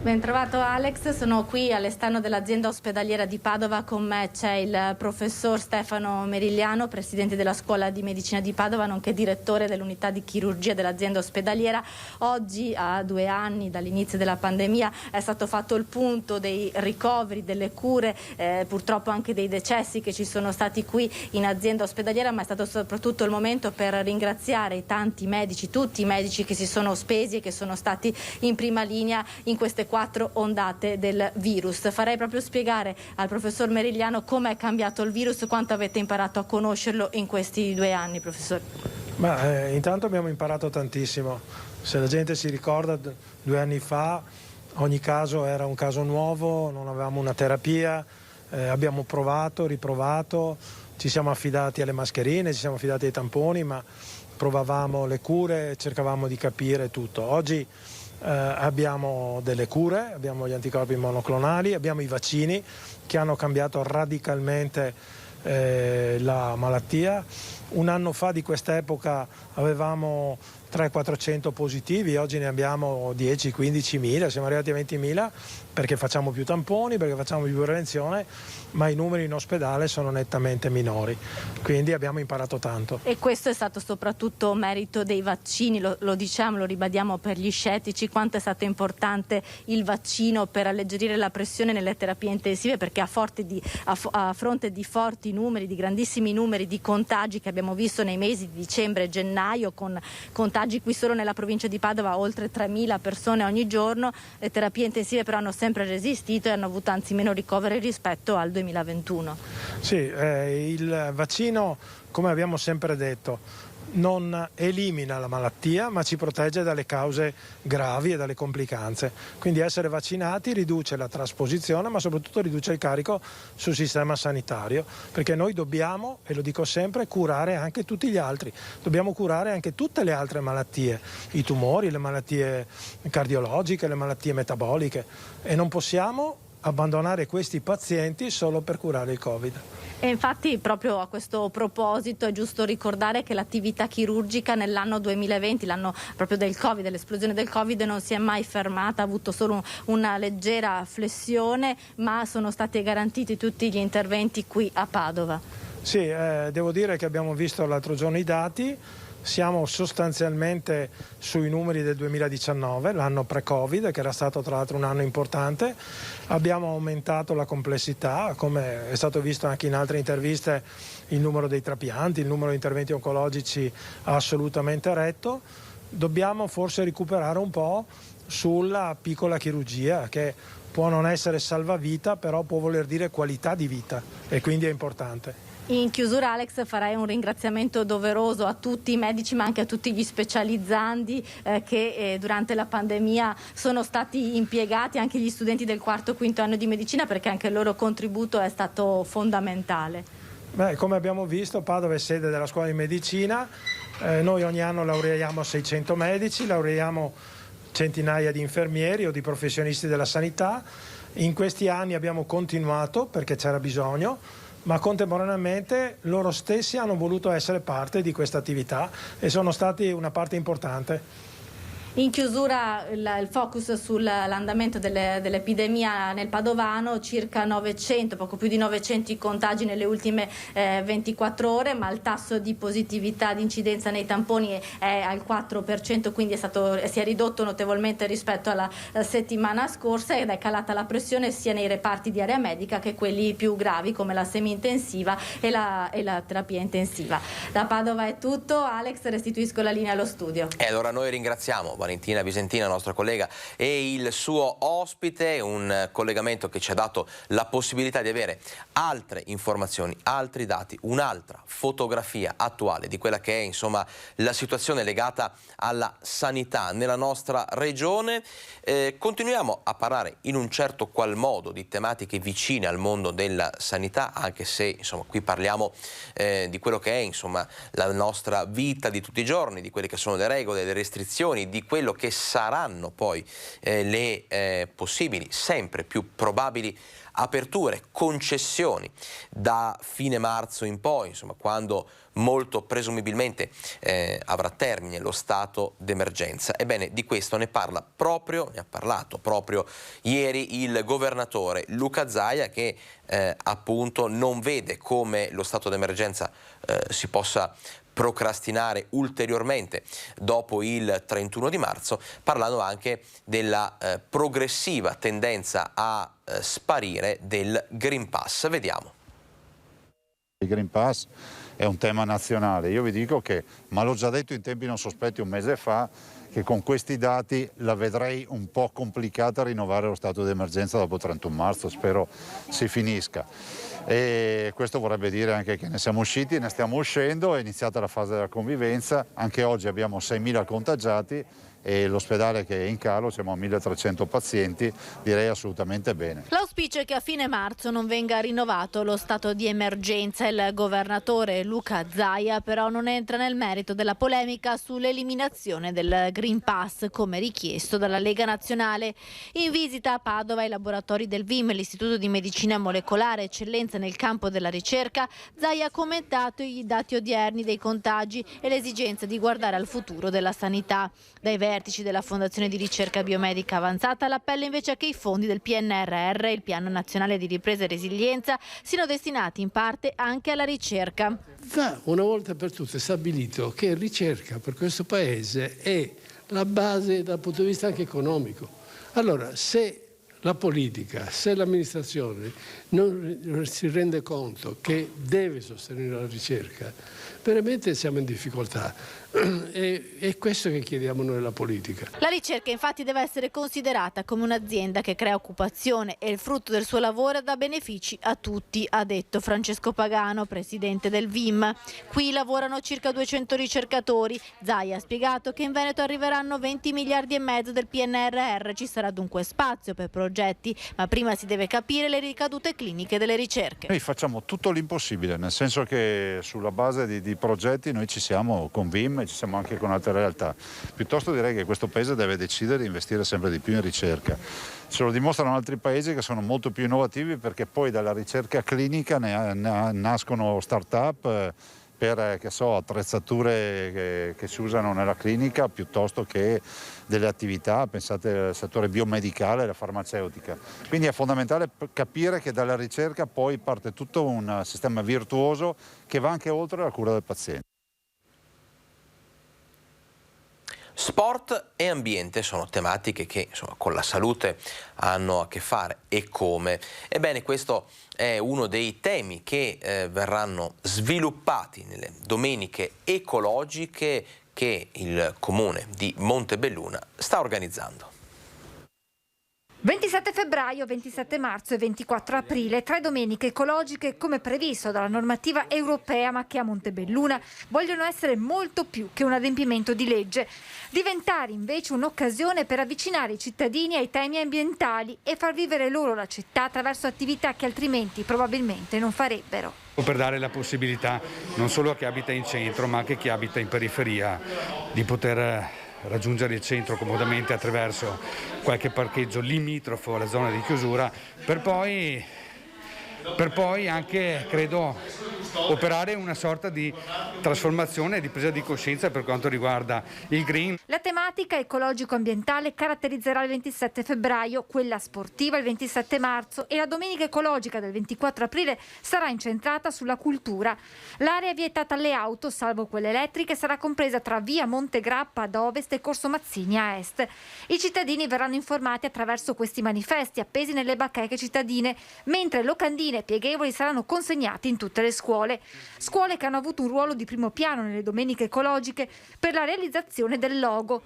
S11: Ben trovato Alex, sono qui all'esterno dell'azienda ospedaliera di Padova, con me c'è il professor Stefano Merigliano, presidente della Scuola di Medicina di Padova, nonché direttore dell'unità di chirurgia dell'azienda ospedaliera. Oggi, a 2 anni dall'inizio della pandemia, è stato fatto il punto dei ricoveri, delle cure, purtroppo anche dei decessi che ci sono stati qui in azienda ospedaliera, ma è stato soprattutto il momento per ringraziare i tanti medici, tutti i medici che si sono spesi e che sono stati in prima linea in queste 4 ondate del virus. Farei proprio spiegare al professor Merigliano come è cambiato il virus, quanto avete imparato a conoscerlo in questi 2 anni, professore.
S2: Intanto abbiamo imparato tantissimo. Se la gente si ricorda, 2 anni fa ogni caso era un caso nuovo, non avevamo una terapia, abbiamo provato, riprovato, ci siamo affidati alle mascherine, ci siamo affidati ai tamponi, ma provavamo le cure, cercavamo di capire tutto. Oggi abbiamo delle cure, abbiamo gli anticorpi monoclonali, abbiamo i vaccini che hanno cambiato radicalmente la malattia. Un anno fa di quest'epoca avevamo 300-400 positivi, oggi ne abbiamo 10-15.000, siamo arrivati a 20.000 perché facciamo più tamponi, perché facciamo più prevenzione, ma i numeri in ospedale sono nettamente minori, quindi abbiamo imparato tanto.
S11: E questo è stato soprattutto merito dei vaccini, lo diciamo, lo ribadiamo per gli scettici, quanto è stato importante il vaccino per alleggerire la pressione nelle terapie intensive, perché a fronte di forti numeri, di grandissimi numeri di contagi che abbiamo visto nei mesi di dicembre e gennaio, con contagi qui solo nella provincia di Padova oltre 3.000 persone ogni giorno, le terapie intensive però hanno sempre resistito e hanno avuto anzi meno ricoveri rispetto al 2021.
S2: Sì, il vaccino, come abbiamo sempre detto, non elimina la malattia ma ci protegge dalle cause gravi e dalle complicanze, quindi essere vaccinati riduce la trasposizione ma soprattutto riduce il carico sul sistema sanitario, perché noi dobbiamo, e lo dico sempre, curare anche tutti gli altri, dobbiamo curare anche tutte le altre malattie, i tumori, le malattie cardiologiche, le malattie metaboliche, e non possiamo abbandonare questi pazienti solo per curare il Covid.
S11: E infatti proprio a questo proposito è giusto ricordare che l'attività chirurgica nell'anno 2020, l'anno proprio del Covid, dell'esplosione del Covid, non si è mai fermata, ha avuto solo una leggera flessione, ma sono stati garantiti tutti gli interventi qui a Padova.
S2: Sì, devo dire che abbiamo visto l'altro giorno i dati. Siamo sostanzialmente sui numeri del 2019, l'anno pre-Covid, che era stato tra l'altro un anno importante. Abbiamo aumentato la complessità, come è stato visto anche in altre interviste, il numero dei trapianti, il numero di interventi oncologici ha assolutamente retto. Dobbiamo forse recuperare un po' sulla piccola chirurgia, che può non essere salvavita, però può voler dire qualità di vita, e quindi è importante.
S11: In chiusura, Alex, farei un ringraziamento doveroso a tutti i medici ma anche a tutti gli specializzandi che durante la pandemia sono stati impiegati, anche gli studenti del 4-5 anno di medicina, perché anche il loro contributo è stato fondamentale.
S2: Come abbiamo visto, Padova è sede della scuola di medicina, noi ogni anno laureiamo 600 medici, laureiamo centinaia di infermieri o di professionisti della sanità. In questi anni abbiamo continuato perché c'era bisogno, ma contemporaneamente loro stessi hanno voluto essere parte di questa attività e sono stati una parte importante.
S11: In chiusura il focus sull'andamento dell'epidemia nel Padovano, circa 900, poco più di 900 contagi nelle ultime 24 ore, ma il tasso di positività di incidenza nei tamponi è al 4%, quindi si è ridotto notevolmente rispetto alla settimana scorsa, ed è calata la pressione sia nei reparti di area medica che quelli più gravi come la semi-intensiva e la terapia intensiva. Da Padova è tutto, Alex, restituisco la linea allo studio.
S1: E allora noi ringraziamo Valentina Visentina, nostra collega, e il suo ospite, un collegamento che ci ha dato la possibilità di avere altre informazioni, altri dati, un'altra fotografia attuale di quella che è insomma la situazione legata alla sanità nella nostra regione. Continuiamo a parlare in un certo qual modo di tematiche vicine al mondo della sanità, anche se insomma qui parliamo di quello che è insomma la nostra vita di tutti i giorni, di quelle che sono le regole, le restrizioni, di quello che saranno poi le possibili, sempre più probabili aperture, concessioni da fine marzo in poi, insomma, quando molto presumibilmente avrà termine lo stato d'emergenza. Ebbene, di questo ne ha parlato proprio ieri il governatore Luca Zaia, che appunto non vede come lo stato d'emergenza si possa procrastinare ulteriormente dopo il 31 di marzo, parlando anche della progressiva tendenza a sparire del Green Pass. Vediamo.
S13: Il Green Pass è un tema nazionale, io vi dico che, ma l'ho già detto in tempi non sospetti un mese fa, che con questi dati la vedrei un po' complicata a rinnovare lo stato di emergenza dopo 31 marzo, spero si finisca. E questo vorrebbe dire anche che ne siamo usciti, ne stiamo uscendo, è iniziata la fase della convivenza, anche oggi abbiamo 6.000 contagiati e l'ospedale che è in calo, siamo a 1.300 pazienti, direi assolutamente bene.
S11: L'auspicio è che a fine marzo non venga rinnovato lo stato di emergenza. Il governatore Luca Zaia però non entra nel merito della polemica sull'eliminazione del Green Pass come richiesto dalla Lega Nazionale. In visita a Padova ai laboratori del VIM, l'Istituto di Medicina Molecolare, eccellenza nel campo della ricerca, Zaia ha commentato i dati odierni dei contagi e l'esigenza di guardare al futuro della sanità. Dai vertici della Fondazione di Ricerca Biomedica Avanzata l'appello invece a che i fondi del PNRR, il Piano Nazionale di Ripresa e Resilienza, siano destinati in parte anche alla ricerca.
S3: Va una volta per tutte stabilito che ricerca per questo Paese è la base dal punto di vista anche economico. Allora, se la politica, se l'amministrazione non si rende conto che deve sostenere la ricerca, veramente siamo in difficoltà. È questo che chiediamo noi alla politica.
S11: La ricerca infatti deve essere considerata come un'azienda che crea occupazione e il frutto del suo lavoro dà benefici a tutti, ha detto Francesco Pagano, presidente del VIM. Qui lavorano circa 200 ricercatori. Zaia ha spiegato che in Veneto arriveranno 20 miliardi e mezzo del PNRR, ci sarà dunque spazio per progetti, ma prima si deve capire le ricadute cliniche delle ricerche.
S13: Noi facciamo tutto l'impossibile, nel senso che sulla base di progetti noi ci siamo con VIM, ci siamo anche con altre realtà. Piuttosto direi che questo Paese deve decidere di investire sempre di più in ricerca. Ce lo dimostrano altri paesi che sono molto più innovativi, perché poi dalla ricerca clinica nascono start-up per che so, attrezzature che si usano nella clinica, piuttosto che delle attività, pensate al settore biomedicale e alla farmaceutica. Quindi è fondamentale capire che dalla ricerca poi parte tutto un sistema virtuoso che va anche oltre la cura del paziente.
S1: Sport e ambiente sono tematiche che insomma, con la salute hanno a che fare, e come. Ebbene, questo è uno dei temi che verranno sviluppati nelle domeniche ecologiche che il comune di Montebelluna sta organizzando.
S14: 27 febbraio, 27 marzo e 24 aprile, 3 domeniche ecologiche come previsto dalla normativa europea, ma che a Montebelluna vogliono essere molto più che un adempimento di legge, diventare invece un'occasione per avvicinare i cittadini ai temi ambientali e far vivere loro la città attraverso attività che altrimenti probabilmente non farebbero.
S5: Per dare la possibilità non solo a chi abita in centro, ma anche a chi abita in periferia di poter raggiungere il centro comodamente attraverso qualche parcheggio limitrofo alla zona di chiusura, per poi anche, credo, operare una sorta di trasformazione e di presa di coscienza per quanto riguarda il green.
S14: La tematica ecologico-ambientale caratterizzerà il 27 febbraio, quella sportiva il 27 marzo e la domenica ecologica del 24 aprile sarà incentrata sulla cultura. L'area vietata alle auto, salvo quelle elettriche, sarà compresa tra via Montegrappa ad ovest e Corso Mazzini a est. I cittadini verranno informati attraverso questi manifesti appesi nelle bacheche cittadine, mentre locandine e pieghevoli saranno consegnati in tutte le scuole. Scuole che hanno avuto un ruolo di primo piano nelle domeniche ecologiche per la realizzazione del logo,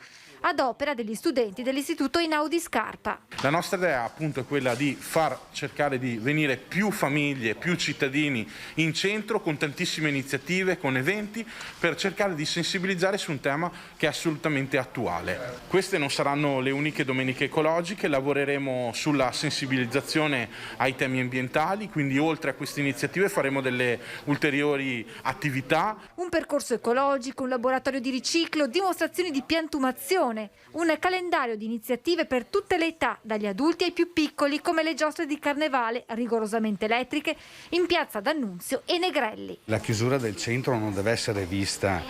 S14: ad opera degli studenti dell'Istituto Einaudi Scarpa.
S6: La nostra idea appunto è quella di far cercare di venire più famiglie, più cittadini in centro, con tantissime iniziative, con eventi, per cercare di sensibilizzare su un tema che è assolutamente attuale. Queste non saranno le uniche domeniche ecologiche, lavoreremo sulla sensibilizzazione ai temi ambientali, quindi oltre a queste iniziative faremo delle ulteriori attività.
S14: Un percorso ecologico, un laboratorio di riciclo, dimostrazioni di piantumazione, un calendario di iniziative per tutte le età, dagli adulti ai più piccoli, come le giostre di carnevale rigorosamente elettriche in piazza D'Annunzio e Negrelli.
S5: La chiusura del centro non deve essere vista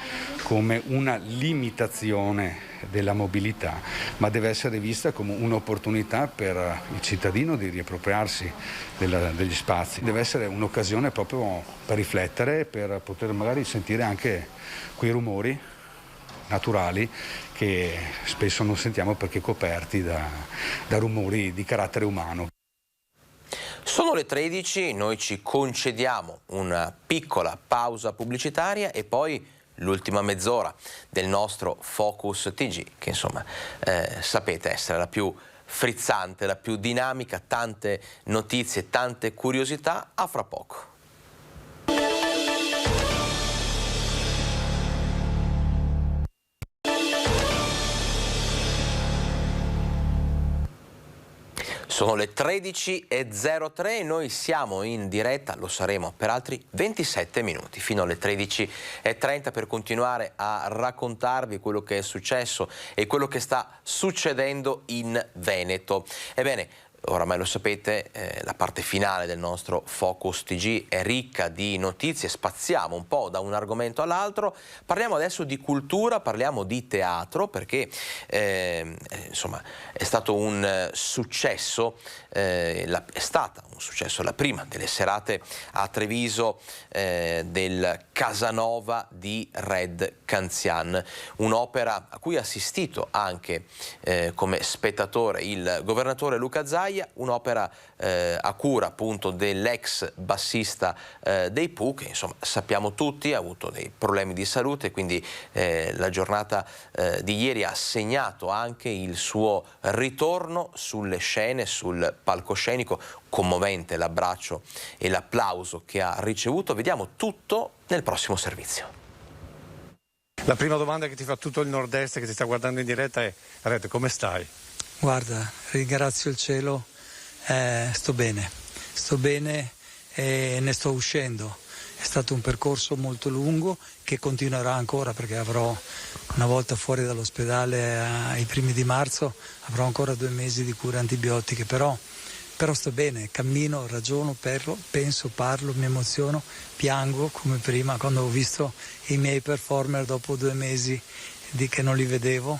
S5: come una limitazione della mobilità, ma deve essere vista come un'opportunità per il cittadino di riappropriarsi degli spazi. Deve essere un'occasione proprio per riflettere, per poter magari sentire anche quei rumori naturali che spesso non sentiamo perché coperti da rumori di carattere umano.
S1: Sono le 13, noi ci concediamo una piccola pausa pubblicitaria e poi l'ultima mezz'ora del nostro Focus TG, che insomma sapete essere la più frizzante, la più dinamica, tante notizie, tante curiosità. A fra poco. Sono le 13:03, noi siamo in diretta, lo saremo per altri 27 minuti, fino alle 13:30 per continuare a raccontarvi quello che è successo e quello che sta succedendo in Veneto. Ebbene, oramai lo sapete, la parte finale del nostro Focus TG è ricca di notizie, spaziamo un po' da un argomento all'altro, parliamo adesso di cultura, parliamo di teatro, perché insomma è stato un successo, è stata un successo la prima delle serate a Treviso del Casanova di Red Canzian, un'opera a cui ha assistito anche come spettatore il governatore Luca Zaia, un'opera a cura appunto dell'ex bassista dei Pooh, che insomma sappiamo tutti ha avuto dei problemi di salute, quindi la giornata di ieri ha segnato anche il suo ritorno sulle scene, sul palcoscenico. Commovente l'abbraccio e l'applauso che ha ricevuto. Vediamo tutto nel prossimo servizio.
S7: La prima domanda che ti fa tutto il nord-est che ti sta guardando in diretta è: Red, come stai?
S8: Guarda, ringrazio il cielo, sto bene e ne sto uscendo. È stato un percorso molto lungo che continuerà ancora, perché avrò, una volta fuori dall'ospedale ai primi di marzo, avrò ancora 2 mesi di cure antibiotiche, però sto bene, cammino, ragiono, penso, parlo, mi emoziono, piango come prima quando ho visto i miei performer dopo 2 mesi che non li vedevo.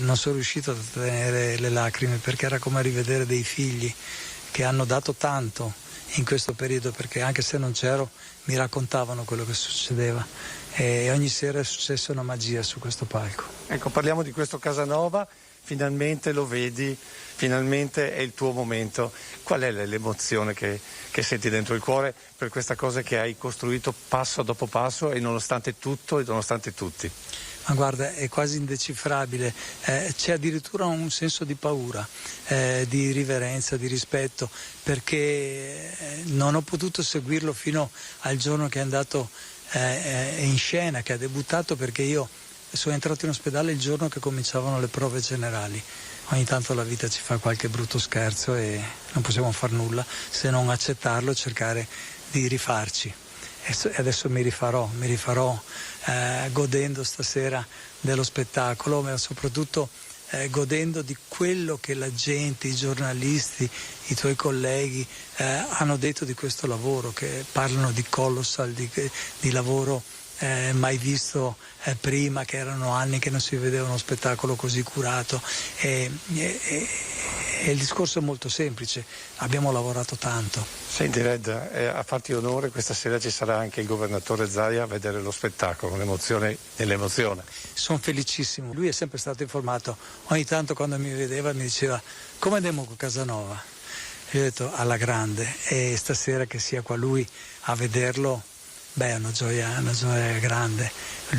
S8: Non sono riuscito a tenere le lacrime, perché era come rivedere dei figli che hanno dato tanto in questo periodo, perché anche se non c'ero mi raccontavano quello che succedeva e ogni sera è successa una magia su questo palco.
S7: Ecco, parliamo di questo Casanova, finalmente lo vedi, finalmente è il tuo momento. Qual è l'emozione che senti dentro il cuore per questa cosa che hai costruito passo dopo passo e nonostante tutto e nonostante tutti?
S8: Ma guarda, è quasi indecifrabile, c'è addirittura un senso di paura, di riverenza, di rispetto, perché non ho potuto seguirlo fino al giorno che è andato in scena, che ha debuttato, perché io sono entrato in ospedale il giorno che cominciavano le prove generali. Ogni tanto la vita ci fa qualche brutto scherzo e non possiamo far nulla se non accettarlo e cercare di rifarci. E adesso mi rifarò godendo stasera dello spettacolo, ma soprattutto godendo di quello che la gente, i giornalisti, i tuoi colleghi hanno detto di questo lavoro, che parlano di colossal, di lavoro mai visto prima, che erano anni che non si vedeva uno spettacolo così curato. E il discorso è molto semplice, abbiamo lavorato tanto.
S7: Senti Red, a farti onore, questa sera ci sarà anche il governatore Zaia a vedere lo spettacolo, l'emozione nell'emozione.
S8: Sono felicissimo, lui è sempre stato informato, ogni tanto quando mi vedeva mi diceva: come andiamo con Casanova? Io ho detto: alla grande, e stasera che sia qua lui a vederlo, beh, è una gioia grande.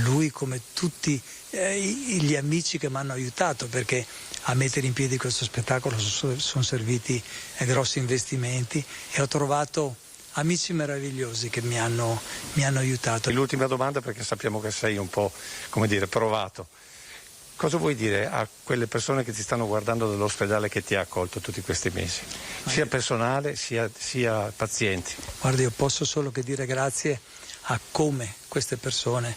S8: Lui, come tutti gli amici che mi hanno aiutato, perché a mettere in piedi questo spettacolo sono serviti grossi investimenti, e ho trovato amici meravigliosi che mi hanno aiutato.
S7: L'ultima domanda, perché sappiamo che sei un po', come dire, provato. Cosa vuoi dire a quelle persone che ti stanno guardando dall'ospedale che ti ha accolto tutti questi mesi? Sia personale sia pazienti.
S8: Guarda, io posso solo che dire grazie a come queste persone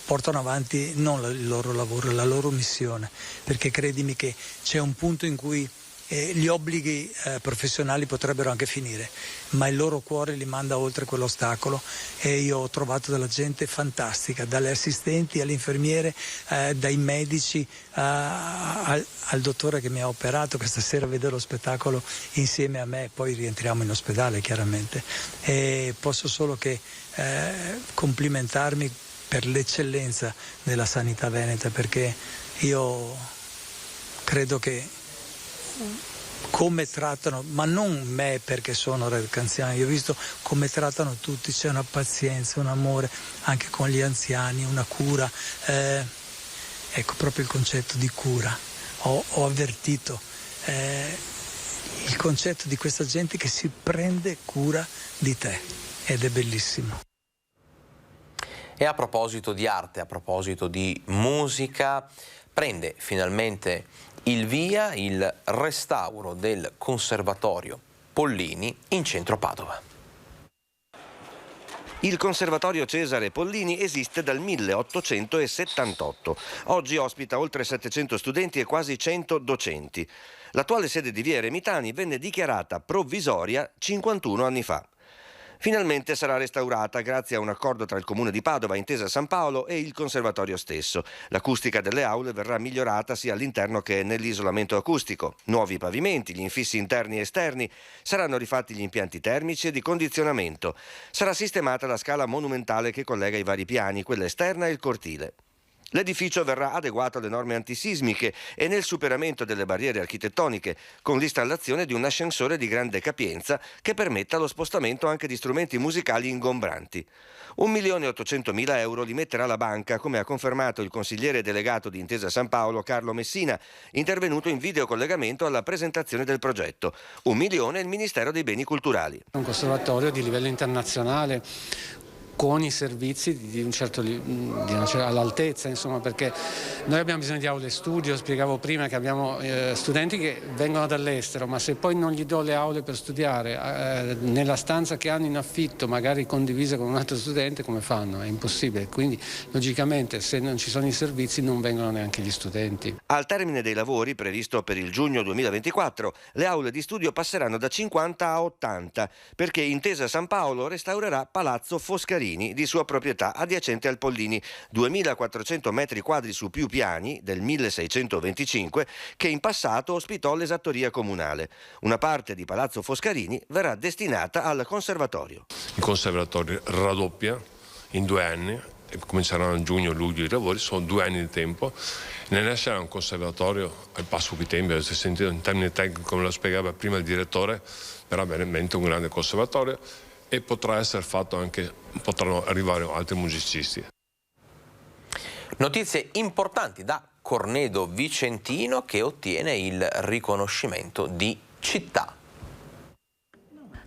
S8: portano avanti non il loro lavoro, la loro missione, perché credimi che c'è un punto in cui gli obblighi professionali potrebbero anche finire, ma il loro cuore li manda oltre quell'ostacolo, e io ho trovato della gente fantastica, dalle assistenti all'infermiere, dai medici al dottore che mi ha operato, che stasera vede lo spettacolo insieme a me, poi rientriamo in ospedale chiaramente, e posso solo che complimentarmi per l'eccellenza della sanità veneta, perché io credo che come trattano, ma non me perché sono anziano, io ho visto come trattano tutti, c'è una pazienza, un amore anche con gli anziani, una cura, ecco proprio il concetto di cura, ho avvertito il concetto di questa gente che si prende cura di te ed è bellissimo.
S1: E a proposito di arte, a proposito di musica, prende finalmente il via il restauro del Conservatorio Pollini in centro Padova.
S9: Il Conservatorio Cesare Pollini esiste dal 1878. Oggi ospita oltre 700 studenti e quasi 100 docenti. L'attuale sede di via Eremitani venne dichiarata provvisoria 51 anni fa. Finalmente sarà restaurata grazie a un accordo tra il Comune di Padova, Intesa San Paolo e il Conservatorio stesso. L'acustica delle aule verrà migliorata sia all'interno che nell'isolamento acustico. Nuovi pavimenti, gli infissi interni e esterni, saranno rifatti gli impianti termici e di condizionamento. Sarà sistemata la scala monumentale che collega i vari piani, quella esterna e il cortile. L'edificio verrà adeguato alle norme antisismiche e nel superamento delle barriere architettoniche, con l'installazione di un ascensore di grande capienza che permetta lo spostamento anche di strumenti musicali ingombranti. 1.800.000 euro li metterà la banca, come ha confermato il consigliere delegato di Intesa San Paolo Carlo Messina, intervenuto in videocollegamento alla presentazione del progetto. 1 milione il Ministero dei Beni Culturali.
S10: Un conservatorio di livello internazionale, con i servizi di all'altezza, insomma, perché noi abbiamo bisogno di aule studio. Spiegavo prima che abbiamo studenti che vengono dall'estero, ma se poi non gli do le aule per studiare nella stanza che hanno in affitto, magari condivisa con un altro studente, come fanno? È impossibile. Quindi logicamente se non ci sono i servizi non vengono neanche gli studenti.
S9: Al termine dei lavori, previsto per il giugno 2024, le aule di studio passeranno da 50 a 80, perché Intesa San Paolo restaurerà Palazzo Foscarini, di sua proprietà, adiacente al Pollini, 2.400 metri quadri su più piani, del 1625, che in passato ospitò l'esattoria comunale. Una parte di Palazzo Foscarini verrà destinata al conservatorio.
S12: Il conservatorio raddoppia in 2 anni, e cominceranno a giugno-luglio i lavori, sono 2 anni di tempo. Ne nascerà un conservatorio al passo coi tempi, se sentito in termini tecnici, come lo spiegava prima il direttore, verrà veramente un grande conservatorio e potrà essere fatto anche, potranno arrivare altri musicisti.
S1: Notizie importanti da Cornedo Vicentino, che ottiene il riconoscimento di città.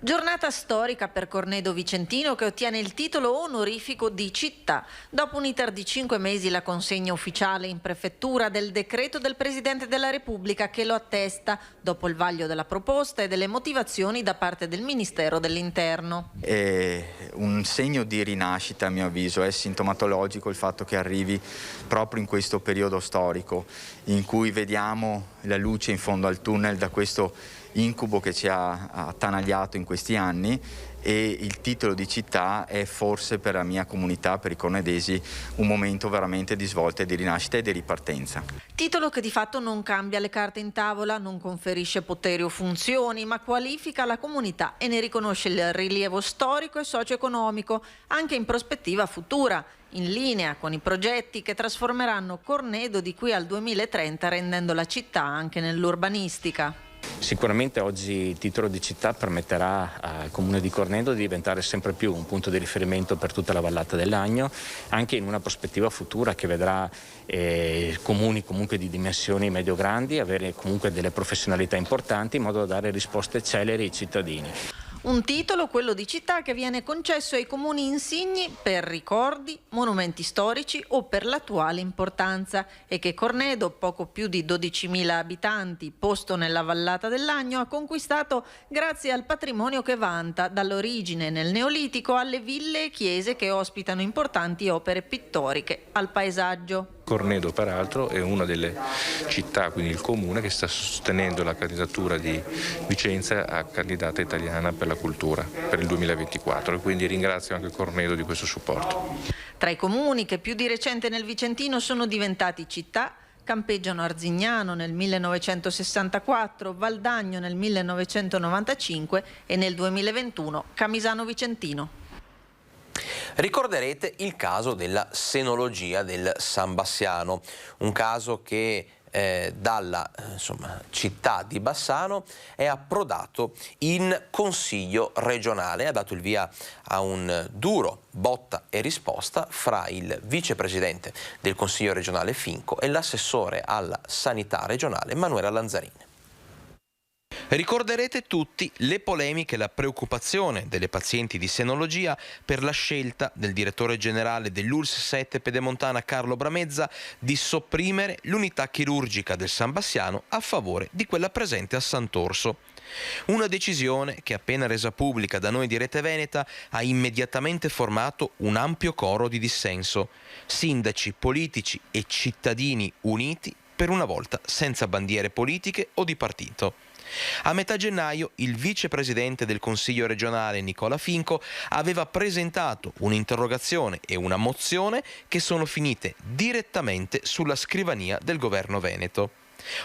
S4: Giornata storica per Cornedo Vicentino, che ottiene il titolo onorifico di città. Dopo un iter di 5 mesi la consegna ufficiale in prefettura del decreto del Presidente della Repubblica che lo attesta, dopo il vaglio della proposta e delle motivazioni da parte del Ministero dell'Interno.
S15: È un segno di rinascita, a mio avviso, è sintomatologico il fatto che arrivi proprio in questo periodo storico in cui vediamo la luce in fondo al tunnel da questo incubo che ci ha attanagliato in questi anni, e il titolo di città è forse per la mia comunità, per i cornedesi, un momento veramente di svolta e di rinascita e di ripartenza.
S4: Titolo che di fatto non cambia le carte in tavola, non conferisce poteri o funzioni, ma qualifica la comunità e ne riconosce il rilievo storico e socio-economico, anche in prospettiva futura, in linea con i progetti che trasformeranno Cornedo di qui al 2030, rendendo la città anche nell'urbanistica.
S16: Sicuramente oggi il titolo di città permetterà al Comune di Cornedo di diventare sempre più un punto di riferimento per tutta la vallata del Lagno, anche in una prospettiva futura che vedrà comuni comunque di dimensioni medio-grandi avere comunque delle professionalità importanti, in modo da dare risposte celeri ai cittadini.
S4: Un titolo, quello di città, che viene concesso ai comuni insigni per ricordi, monumenti storici o per l'attuale importanza, e che Cornedo, poco più di 12.000 abitanti, posto nella vallata del Lagno, ha conquistato grazie al patrimonio che vanta, dall'origine nel Neolitico alle ville e chiese che ospitano importanti opere pittoriche, al paesaggio.
S17: Cornedo peraltro è una delle città, quindi il comune, che sta sostenendo la candidatura di Vicenza a candidata italiana per la cultura per il 2024, e quindi ringrazio anche Cornedo di questo supporto.
S4: Tra i comuni che più di recente nel Vicentino sono diventati città campeggiano Arzignano nel 1964, Valdagno nel 1995 e nel 2021 Camisano Vicentino.
S1: Ricorderete il caso della senologia del San Bassiano, un caso che dalla città di Bassano è approdato in Consiglio regionale, ha dato il via a un duro botta e risposta fra il vicepresidente del Consiglio regionale Finco e l'assessore alla sanità regionale Manuela Lanzarin. Ricorderete tutti le polemiche e la preoccupazione delle pazienti di senologia per la scelta del direttore generale dell'ULSS 7 Pedemontana Carlo Bramezza di sopprimere l'unità chirurgica del San Bassiano a favore di quella presente a Sant'Orso. Una decisione che, appena resa pubblica da noi di Rete Veneta, ha immediatamente formato un ampio coro di dissenso. Sindaci, politici e cittadini uniti, per una volta senza bandiere politiche o di partito. A metà gennaio il vicepresidente del Consiglio regionale Nicola Finco aveva presentato un'interrogazione e una mozione che sono finite direttamente sulla scrivania del governo veneto.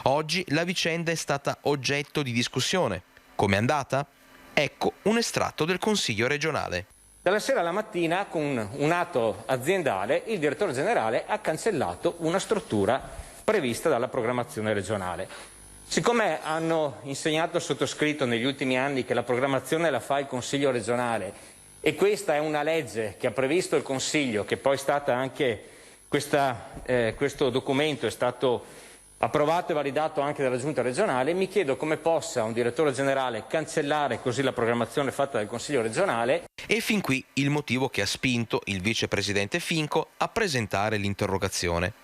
S1: Oggi la vicenda è stata oggetto di discussione. Com'è andata? Ecco un estratto del Consiglio regionale.
S10: Dalla sera alla mattina, con un atto aziendale, il direttore generale ha cancellato una struttura prevista dalla programmazione regionale. Siccome hanno insegnato al sottoscritto negli ultimi anni che la programmazione la fa il Consiglio regionale e questa è una legge che ha previsto il Consiglio, che poi è stata anche questo documento è stato approvato e validato anche dalla Giunta regionale, mi chiedo come possa un direttore generale cancellare così la programmazione fatta dal Consiglio regionale.
S1: E fin qui il motivo che ha spinto il vicepresidente Finco a presentare l'interrogazione.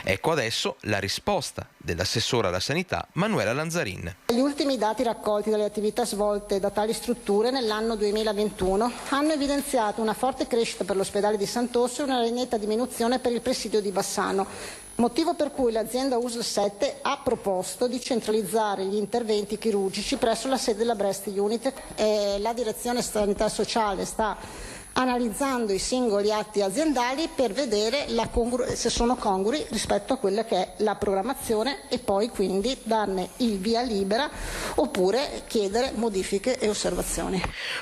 S1: Ecco adesso la risposta dell'assessore alla sanità Manuela Lanzarin.
S18: Gli ultimi dati raccolti dalle attività svolte da tali strutture nell'anno 2021 hanno evidenziato una forte crescita per l'ospedale di Sant'Orso e una netta diminuzione per il presidio di Bassano, motivo per cui l'azienda USL 7 ha proposto di centralizzare gli interventi chirurgici presso la sede della Breast Unit. La direzione sanità sociale sta analizzando i singoli atti aziendali per vedere se sono congrui rispetto a quella che è la programmazione e poi quindi darne il via libera oppure chiedere modifiche e osservazioni.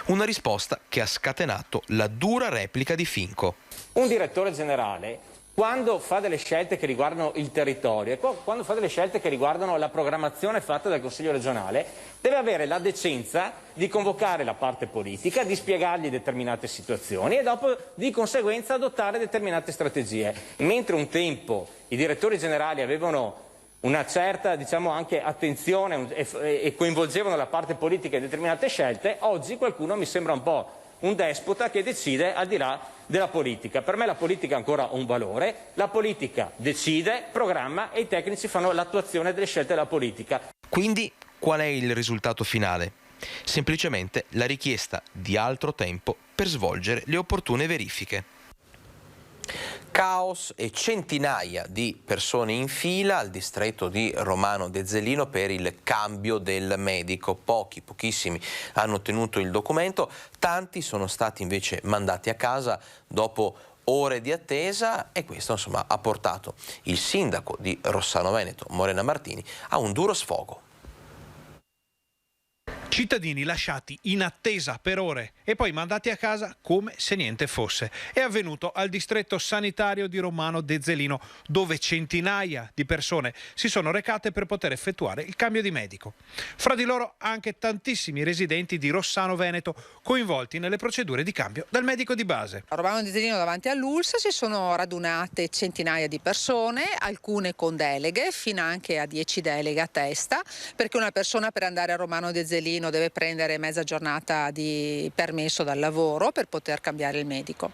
S1: Una risposta che ha scatenato la dura replica di Finco.
S10: Un direttore generale, quando fa delle scelte che riguardano il territorio e quando fa delle scelte che riguardano la programmazione fatta dal Consiglio regionale, deve avere la decenza di convocare la parte politica, di spiegargli determinate situazioni e dopo di conseguenza adottare determinate strategie. Mentre un tempo i direttori generali avevano una certa, anche attenzione e coinvolgevano la parte politica in determinate scelte, oggi qualcuno mi sembra un po' un despota che decide al di là della politica. Per me la politica ha ancora un valore, la politica decide, programma e i tecnici fanno l'attuazione delle scelte della politica.
S1: Quindi qual è il risultato finale? Semplicemente la richiesta di altro tempo per svolgere le opportune verifiche. Caos e centinaia di persone in fila al distretto di Romano Dezzellino per il cambio del medico. Pochissimi hanno ottenuto il documento, tanti sono stati invece mandati a casa dopo ore di attesa e questo ha portato il sindaco di Rossano Veneto, Morena Martini, a un duro sfogo.
S19: Cittadini lasciati in attesa per ore e poi mandati a casa come se niente fosse. È avvenuto al distretto sanitario di Romano Dezzellino, dove centinaia di persone si sono recate per poter effettuare il cambio di medico. Fra di loro anche tantissimi residenti di Rossano Veneto coinvolti nelle procedure di cambio del medico di base.
S20: A Romano Dezzellino davanti all'ULSS si sono radunate centinaia di persone, alcune con deleghe, fino anche a 10 deleghe a testa, perché una persona per andare a Romano Dezzellino deve prendere mezza giornata di permesso dal lavoro per poter cambiare il medico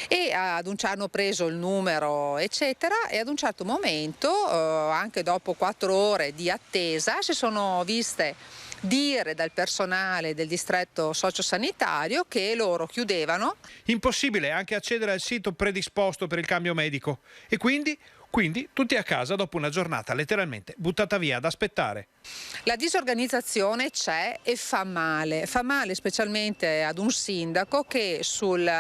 S20: e hanno preso il numero eccetera e ad un certo momento anche dopo 4 ore di attesa si sono viste dire dal personale del distretto sociosanitario che loro chiudevano.
S19: Impossibile anche accedere al sito predisposto per il cambio medico e quindi tutti a casa dopo una giornata letteralmente buttata via ad aspettare.
S20: La disorganizzazione c'è e fa male specialmente ad un sindaco che sul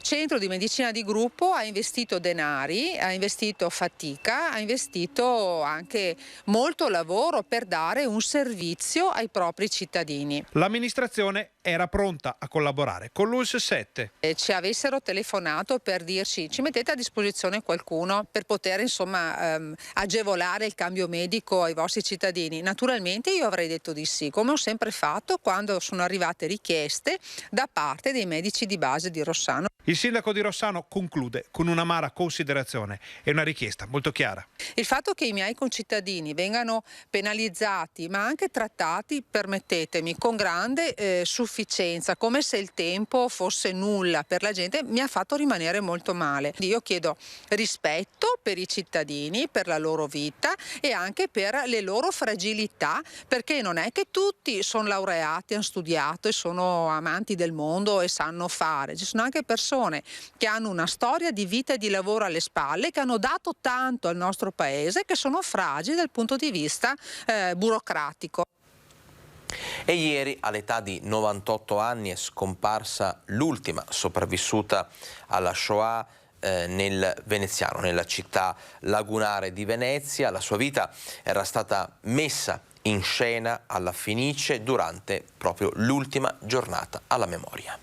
S20: centro di medicina di gruppo ha investito denari, ha investito fatica, ha investito anche molto lavoro per dare un servizio ai propri cittadini.
S19: L'amministrazione era pronta a collaborare con l'ULSS 7.
S20: Ci avessero telefonato per dirci ci mettete a disposizione qualcuno per poter insomma agevolare il cambio medico ai vostri cittadini? Naturalmente io avrei detto di sì, come ho sempre fatto quando sono arrivate richieste da parte dei medici di base di Rossano.
S19: Il sindaco di Rossano conclude con un'amara considerazione e una richiesta molto chiara.
S20: Il fatto che i miei concittadini vengano penalizzati ma anche trattati, permettetemi, con grande sufficienza, come se il tempo fosse nulla per la gente, mi ha fatto rimanere molto male. Io chiedo rispetto per i cittadini, per la loro vita e anche per le loro fragilità, perché non è che tutti sono laureati, hanno studiato e sono amanti del mondo e sanno fare. Ci sono anche persone che hanno una storia di vita e di lavoro alle spalle, che hanno dato tanto al nostro paese, che sono fragili dal punto di vista burocratico.
S1: E ieri, all'età di 98 anni, è scomparsa l'ultima sopravvissuta alla Shoah nel Veneziano, nella città lagunare di Venezia. La sua vita era stata messa in scena alla Fenice durante proprio l'ultima giornata alla memoria.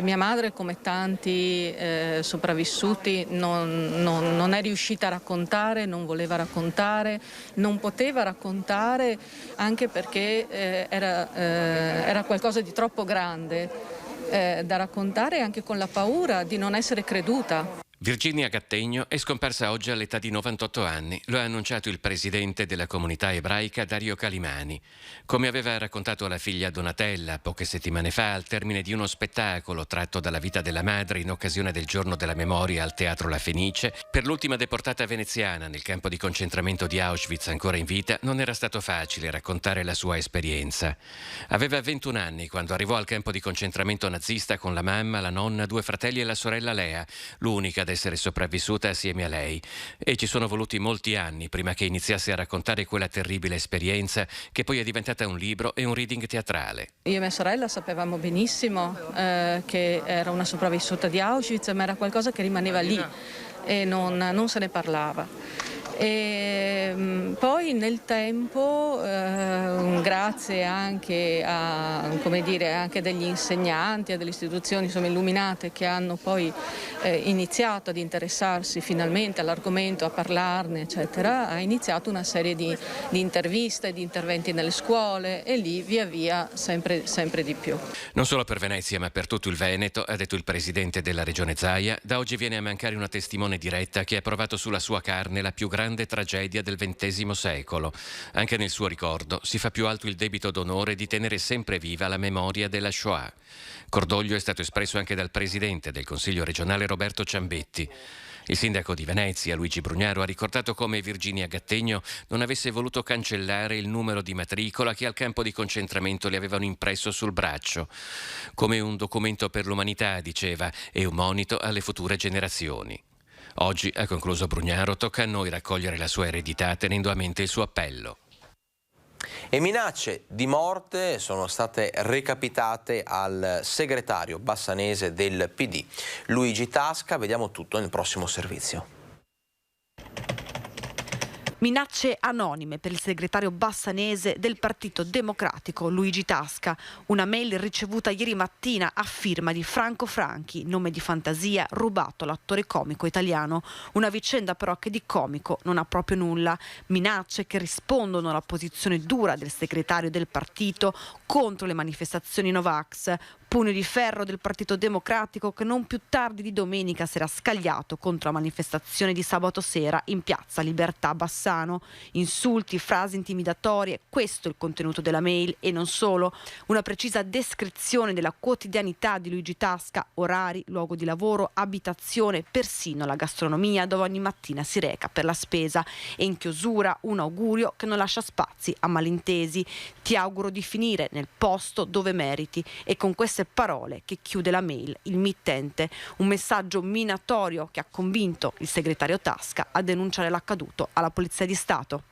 S21: Mia madre, come tanti sopravvissuti, non è riuscita a raccontare, non voleva raccontare, non poteva raccontare, anche perché era qualcosa di troppo grande da raccontare, anche con la paura di non essere creduta.
S22: Virginia Gattegno è scomparsa oggi all'età di 98 anni. Lo ha annunciato il presidente della comunità ebraica Dario Calimani. Come aveva raccontato alla figlia Donatella poche settimane fa, al termine di uno spettacolo tratto dalla vita della madre in occasione del giorno della memoria al Teatro La Fenice, per l'ultima deportata veneziana nel campo di concentramento di Auschwitz ancora in vita, non era stato facile raccontare la sua esperienza. Aveva 21 anni quando arrivò al campo di concentramento nazista con la mamma, la nonna, 2 fratelli e la sorella Lea, l'unica ad essere sopravvissuta assieme a lei, e ci sono voluti molti anni prima che iniziasse a raccontare quella terribile esperienza che poi è diventata un libro e un reading teatrale.
S21: Io e mia sorella sapevamo benissimo che era una sopravvissuta di Auschwitz, ma era qualcosa che rimaneva lì e non se ne parlava. E poi nel tempo, grazie anche a, come dire, anche degli insegnanti, a delle istituzioni insomma illuminate che hanno poi iniziato ad interessarsi finalmente all'argomento, a parlarne eccetera, ha iniziato una serie di interviste, di interventi nelle scuole, e lì via via sempre di più.
S22: Non solo per Venezia ma per tutto il Veneto, ha detto il presidente della regione Zaia, da oggi viene a mancare una testimone diretta che ha provato sulla sua carne la più grande tragedia del XX secolo. Anche nel suo ricordo si fa più alto il debito d'onore di tenere sempre viva la memoria della Shoah. Cordoglio è stato espresso anche dal presidente del Consiglio regionale Roberto Ciambetti. Il sindaco di Venezia, Luigi Brugnaro, ha ricordato come Virginia Gattegno non avesse voluto cancellare il numero di matricola che al campo di concentramento le avevano impresso sul braccio. Come un documento per l'umanità, diceva, e un monito alle future generazioni. Oggi, ha concluso Brugnaro, tocca a noi raccogliere la sua eredità tenendo a mente il suo appello.
S1: E minacce di morte sono state recapitate al segretario bassanese del PD, Luigi Tasca. Vediamo tutto nel prossimo servizio.
S23: Minacce anonime per il segretario bassanese del Partito Democratico Luigi Tasca. Una mail ricevuta ieri mattina a firma di Franco Franchi, nome di fantasia rubato all'attore comico italiano. Una vicenda però che di comico non ha proprio nulla. Minacce che rispondono alla posizione dura del segretario del partito contro le manifestazioni Novax. Pugno di ferro del Partito Democratico che non più tardi di domenica si era scagliato contro la manifestazione di sabato sera in piazza Libertà Bassano. Insulti, frasi intimidatorie, questo è il contenuto della mail e non solo. Una precisa descrizione della quotidianità di Luigi Tasca, orari, luogo di lavoro, abitazione, persino la gastronomia dove ogni mattina si reca per la spesa. E in chiusura un augurio che non lascia spazi a malintesi. Ti auguro di finire nel posto dove meriti. E con queste parole che chiude la mail il mittente, un messaggio minatorio che ha convinto il segretario Tasca a denunciare l'accaduto alla Polizia di Stato.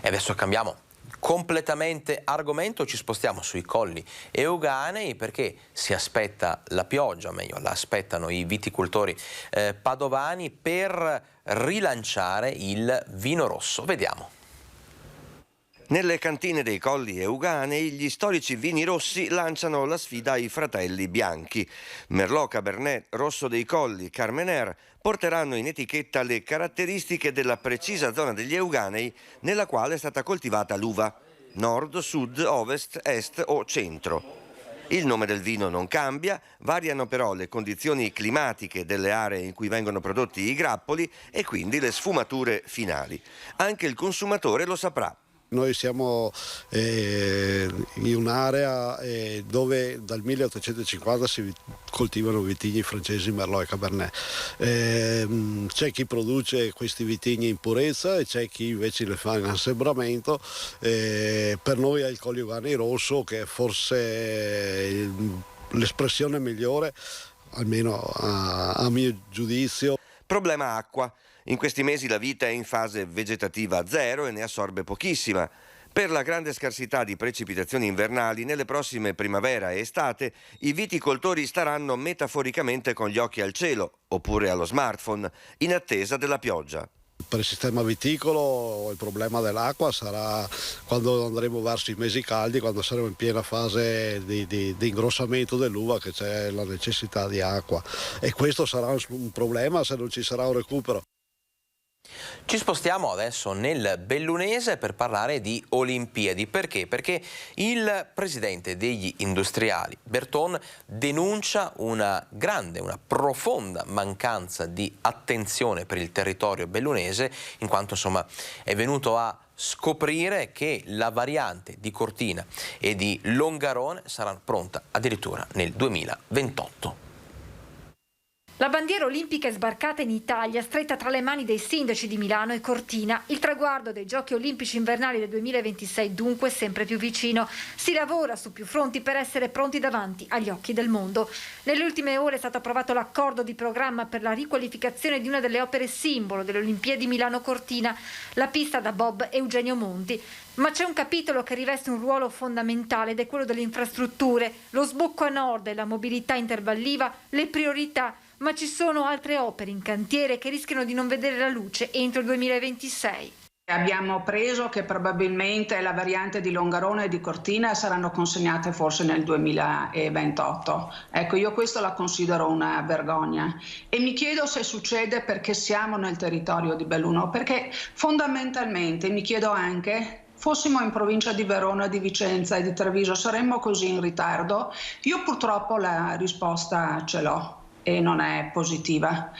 S1: E adesso cambiamo completamente argomento, ci spostiamo sui colli euganei perché si aspetta la pioggia, meglio la aspettano i viticoltori padovani per rilanciare il vino rosso. Vediamo.
S9: Nelle cantine dei Colli Euganei gli storici vini rossi lanciano la sfida ai fratelli bianchi. Merlot, Cabernet, Rosso dei Colli, Carmener porteranno in etichetta le caratteristiche della precisa zona degli Euganei nella quale è stata coltivata l'uva: nord, sud, ovest, est o centro. Il nome del vino non cambia, variano però le condizioni climatiche delle aree in cui vengono prodotti i grappoli e quindi le sfumature finali. Anche il consumatore lo saprà.
S2: Noi siamo in un'area dove dal 1850 si coltivano vitigni francesi Merlot e Cabernet. C'è chi produce questi vitigni in purezza e c'è chi invece le fa in assembramento. Per noi è il Colli Euganei rosso, che è forse l'espressione migliore, almeno a mio giudizio.
S9: Problema acqua. In questi mesi la vite è in fase vegetativa zero e ne assorbe pochissima. Per la grande scarsità di precipitazioni invernali, nelle prossime primavera e estate, i viticoltori staranno metaforicamente con gli occhi al cielo, oppure allo smartphone, in attesa della pioggia.
S2: Per il sistema viticolo il problema dell'acqua sarà quando andremo verso i mesi caldi, quando saremo in piena fase di ingrossamento dell'uva, che c'è la necessità di acqua, e questo sarà un problema se non ci sarà un recupero.
S1: Ci spostiamo adesso nel bellunese per parlare di Olimpiadi. Perché? Perché il presidente degli industriali, Berton, denuncia una profonda mancanza di attenzione per il territorio bellunese, in quanto insomma è venuto a scoprire che la variante di Cortina e di Longarone sarà pronta addirittura nel 2028.
S14: La bandiera olimpica è sbarcata in Italia, stretta tra le mani dei sindaci di Milano e Cortina. Il traguardo dei Giochi Olimpici Invernali del 2026 dunque è sempre più vicino. Si lavora su più fronti per essere pronti davanti agli occhi del mondo. Nelle ultime ore è stato approvato l'accordo di programma per la riqualificazione di una delle opere simbolo delle Olimpiadi Milano-Cortina, la pista da bob Eugenio Monti. Ma c'è un capitolo che riveste un ruolo fondamentale ed è quello delle infrastrutture, lo sbocco a nord e la mobilità intervalliva, le priorità. Ma ci sono altre opere in cantiere che rischiano di non vedere la luce entro il 2026.
S3: Abbiamo preso che probabilmente la variante di Longarone e di Cortina saranno consegnate forse nel 2028. Ecco, io questo la considero una vergogna e mi chiedo se succede perché siamo nel territorio di Belluno, perché fondamentalmente mi chiedo anche: fossimo in provincia di Verona, di Vicenza e di Treviso, saremmo così in ritardo? Io purtroppo la risposta ce l'ho e non è positiva.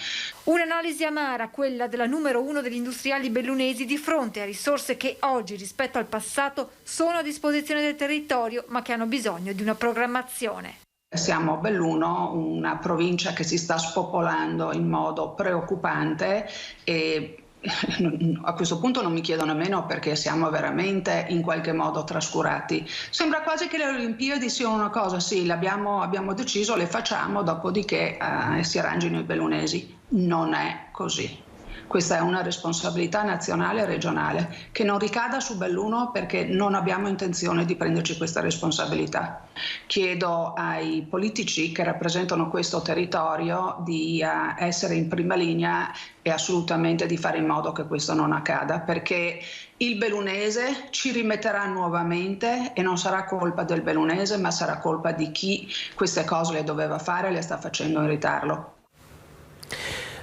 S14: Un'analisi amara, quella della numero uno degli industriali bellunesi, di fronte a risorse che oggi rispetto al passato sono a disposizione del territorio ma che hanno bisogno di una programmazione.
S3: Siamo Belluno, una provincia che si sta spopolando in modo preoccupante e a questo punto non mi chiedo nemmeno perché siamo veramente in qualche modo trascurati. Sembra quasi che le Olimpiadi siano una cosa, sì, abbiamo deciso, le facciamo, dopodiché si arrangino i bellunesi. Non è così. Questa è una responsabilità nazionale e regionale che non ricada su Belluno, perché non abbiamo intenzione di prenderci questa responsabilità. Chiedo ai politici che rappresentano questo territorio di essere in prima linea e assolutamente di fare in modo che questo non accada, perché il bellunese ci rimetterà nuovamente e non sarà colpa del bellunese, ma sarà colpa di chi queste cose le doveva fare e le sta facendo in ritardo.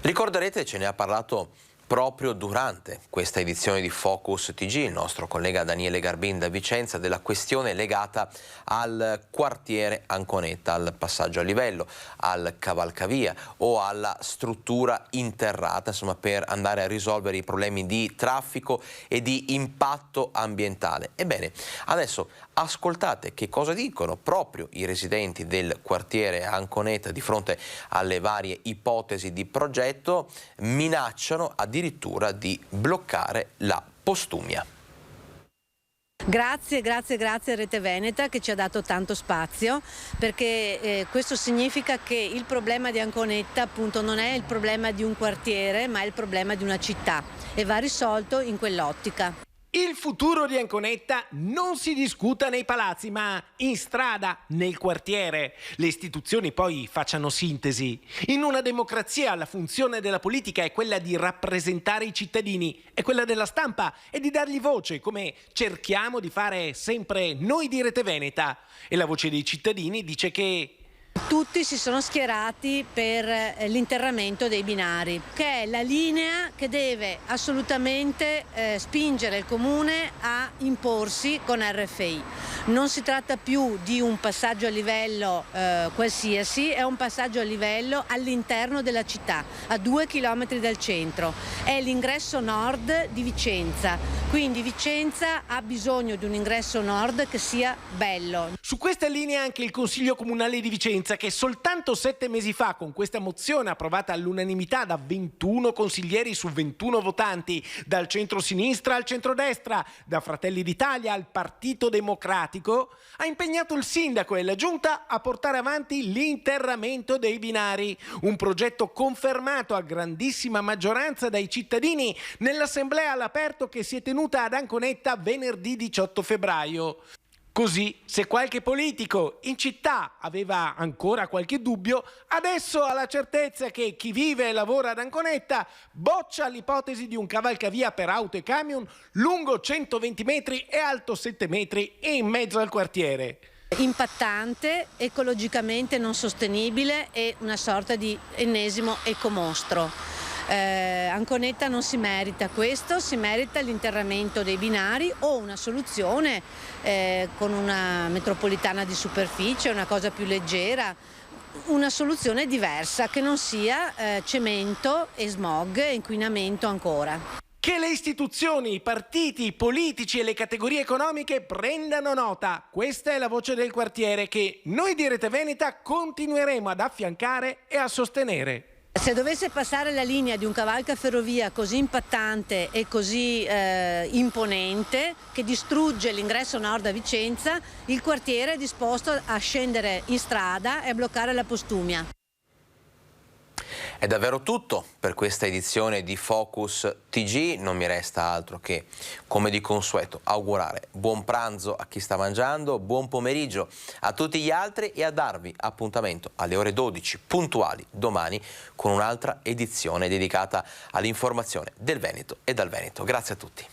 S1: Ricorderete, ce ne ha parlato proprio durante questa edizione di Focus TG il nostro collega Daniele Garbin da Vicenza, della questione legata al quartiere Anconetta, al passaggio a livello, al cavalcavia o alla struttura interrata, insomma, per andare a risolvere i problemi di traffico e di impatto ambientale. Ebbene, adesso ascoltate che cosa dicono proprio i residenti del quartiere Anconetta di fronte alle varie ipotesi di progetto. Minacciano addirittura di bloccare la Postumia.
S11: Grazie a Rete Veneta che ci ha dato tanto spazio, perché questo significa che il problema di Anconetta appunto non è il problema di un quartiere, ma è il problema di una città e va risolto in quell'ottica.
S5: Il futuro di Anconetta non si discuta nei palazzi, ma in strada, nel quartiere. Le istituzioni poi facciano sintesi. In una democrazia la funzione della politica è quella di rappresentare i cittadini, e quella della stampa è di dargli voce, come cerchiamo di fare sempre noi di Rete Veneta. E la voce dei cittadini dice che
S11: tutti si sono schierati per l'interramento dei binari, che è la linea che deve assolutamente spingere il Comune a imporsi con RFI. Non si tratta più di un passaggio a livello qualsiasi, è un passaggio a livello all'interno della città, a 2 chilometri dal centro. È l'ingresso nord di Vicenza, quindi Vicenza ha bisogno di un ingresso nord che sia bello.
S5: Su questa linea anche il Consiglio Comunale di Vicenza, che soltanto 7 mesi fa, con questa mozione approvata all'unanimità da 21 consiglieri su 21 votanti, dal centro-sinistra al centrodestra, da Fratelli d'Italia al Partito Democratico, ha impegnato il sindaco e la giunta a portare avanti l'interramento dei binari, un progetto confermato a grandissima maggioranza dai cittadini nell'assemblea all'aperto che si è tenuta ad Anconetta venerdì 18 febbraio. Così, se qualche politico in città aveva ancora qualche dubbio, adesso ha la certezza che chi vive e lavora ad Anconetta boccia l'ipotesi di un cavalcavia per auto e camion lungo 120 metri e alto 7 metri e in mezzo al quartiere.
S11: Impattante, ecologicamente non sostenibile e una sorta di ennesimo ecomostro. Anconetta non si merita questo, si merita l'interramento dei binari o una soluzione con una metropolitana di superficie, una cosa più leggera, una soluzione diversa che non sia cemento e smog e inquinamento ancora.
S5: Che le istituzioni, i partiti, i politici e le categorie economiche prendano nota. Questa è la voce del quartiere che noi di Rete Veneta continueremo ad affiancare e a sostenere.
S11: Se dovesse passare la linea di un cavalcaferrovia così impattante e così imponente che distrugge l'ingresso nord a Vicenza, il quartiere è disposto a scendere in strada e a bloccare la postumia.
S1: È davvero tutto per questa edizione di Focus TG, non mi resta altro che, come di consueto, augurare buon pranzo a chi sta mangiando, buon pomeriggio a tutti gli altri e a darvi appuntamento alle ore 12 puntuali domani con un'altra edizione dedicata all'informazione del Veneto e dal Veneto. Grazie a tutti.